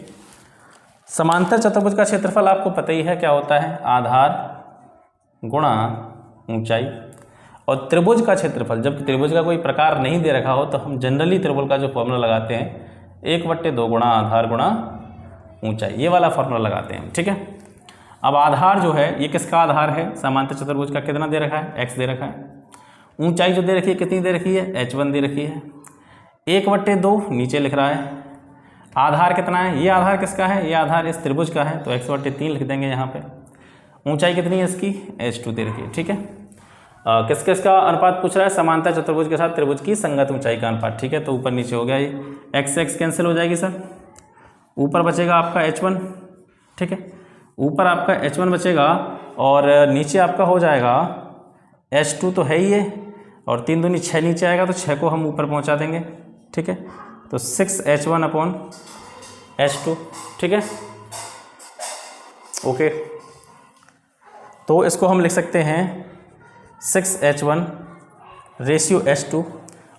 समांतर चतुर्भुज का क्षेत्रफल आपको पता ही है क्या होता है, आधार गुणा ऊंचाई, और त्रिभुज का क्षेत्रफल, जब त्रिभुज का कोई प्रकार नहीं दे रखा हो तो हम जनरली त्रिभुज का जो फॉर्मूला लगाते हैं 1/2 गुणा आधार गुणा ऊंचाई, ये वाला फॉर्मूला लगाते हैं। ठीक है, अब आधार जो है ये किसका आधार है, समांतर चतुर्भुज का कितना दे रखा है, x दे रखा है। ऊंचाई जो दे रखी है कितनी दे रखी है, h1 दे रखी है। 1/2 नीचे लिख रहा है, आधार कितना है, ये आधार किसका है, ये आधार इस त्रिभुज का है तो x/3 लिख देंगे यहाँ पे। ऊंचाई कितनी है इसकी, h2 दे रखी है। ठीक है, किस किस का अनुपात पूछ रहा है, समांतर चतुर्भुज के साथ त्रिभुज की संगत ऊंचाई का अनुपात। ठीक है, तो ऊपर नीचे हो गया ये, x कैंसिल हो जाएगी सर, ऊपर बचेगा आपका h1। ठीक है, ऊपर आपका h1 बचेगा और नीचे आपका हो जाएगा h2 तो है ही है, और 3 दूनी 6 नीचे आएगा तो 6 को हम ऊपर पहुंचा देंगे। ठीक है, तो 6h1/h2। ठीक है, ओके, तो इसको हम लिख सकते हैं 6h1 रेशियो h2,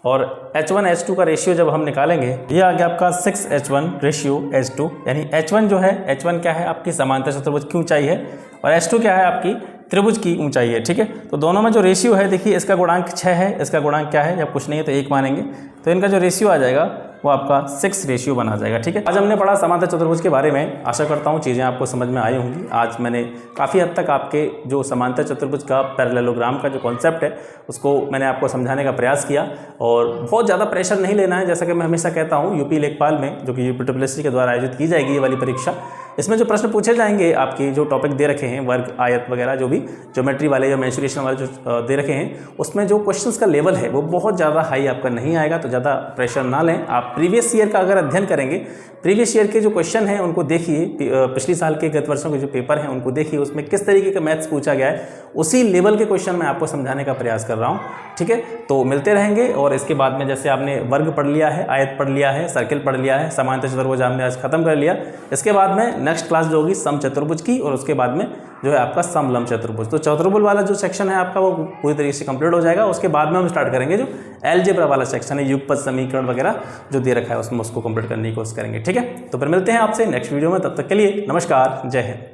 और h1 h2 का रेशियो जब हम निकालेंगे ये आ गया आपका 6h1 रेशियो h2, यानी h1 जो है, h1 क्या है आपकी समांतर चतुर्भुज की ऊंचाई है और h2 क्या है आपकी त्रिभुज की ऊंचाई है। ठीक है, तो दोनों में जो रेशियो है, देखिए इसका गुणांक 6 है, इसका गुणांक क्या है, जब कुछ नहीं है तो 1 मानेंगे, तो इनका जो रेशियो आ जाएगा वो आपका 6 रेशियो बना जाएगा। ठीक है, आज हमने पढ़ा समांतर चतुर्भुज के बारे में, आशा करता हूँ चीज़ें आपको समझ में आई होंगी। आज मैंने काफ़ी हद तक आपके जो समांतर चतुर्भुज का पैरेललोग्राम का जो कॉन्सेप्ट है उसको मैंने आपको समझाने का प्रयास किया, और बहुत ज़्यादा प्रेशर नहीं लेना है। जैसा कि मैं हमेशा कहता हूँ, यूपी लेखपाल में जो कि UPSSC के द्वारा आयोजित की जाएगी ये वाली परीक्षा, इसमें जो प्रश्न पूछे जाएंगे आपके जो टॉपिक दे रखे हैं, वर्ग आयत वगैरह जो भी ज्योमेट्री वाले या मेंसुरेशन वाले जो दे रखे हैं, उसमें जो क्वेश्चंस का लेवल है वो बहुत ज़्यादा हाई आपका नहीं आएगा, तो ज़्यादा प्रेशर ना लें। आप प्रीवियस ईयर का अगर अध्ययन करेंगे, प्रीवियस ईयर के जो क्वेश्चन हैं उनको देखिए, पिछले साल के गत वर्षों के जो पेपर हैं उनको देखिए, उसमें किस तरीके का मैथ्स पूछा गया है, उसी लेवल के क्वेश्चन मैं आपको समझाने का प्रयास कर रहा हूँ। ठीक है, तो मिलते रहेंगे। और इसके बाद में जैसे आपने वर्ग पढ़ लिया है, आयत पढ़ लिया है, सर्किल पढ़ लिया है, समांतर चतुर्भुज हमने आज खत्म कर लिया, इसके बाद में नेक्स्ट क्लास जो होगी सम चतुर्भुज की, और उसके बाद में जो है आपका समलंब चतुर्भुज। तो चतुर्भुज वाला जो सेक्शन है आपका वो पूरी तरीके से कंप्लीट हो जाएगा। उसके बाद में हम स्टार्ट करेंगे जो अलजेब्रा वाला सेक्शन है, युगपत समीकरण वगैरह जो दे रखा है उसमें उसको कंप्लीट करने की कोशिश करेंगे। ठीक है, तो फिर मिलते हैं आपसे नेक्स्ट वीडियो में, तब तक के लिए नमस्कार, जय हिंद।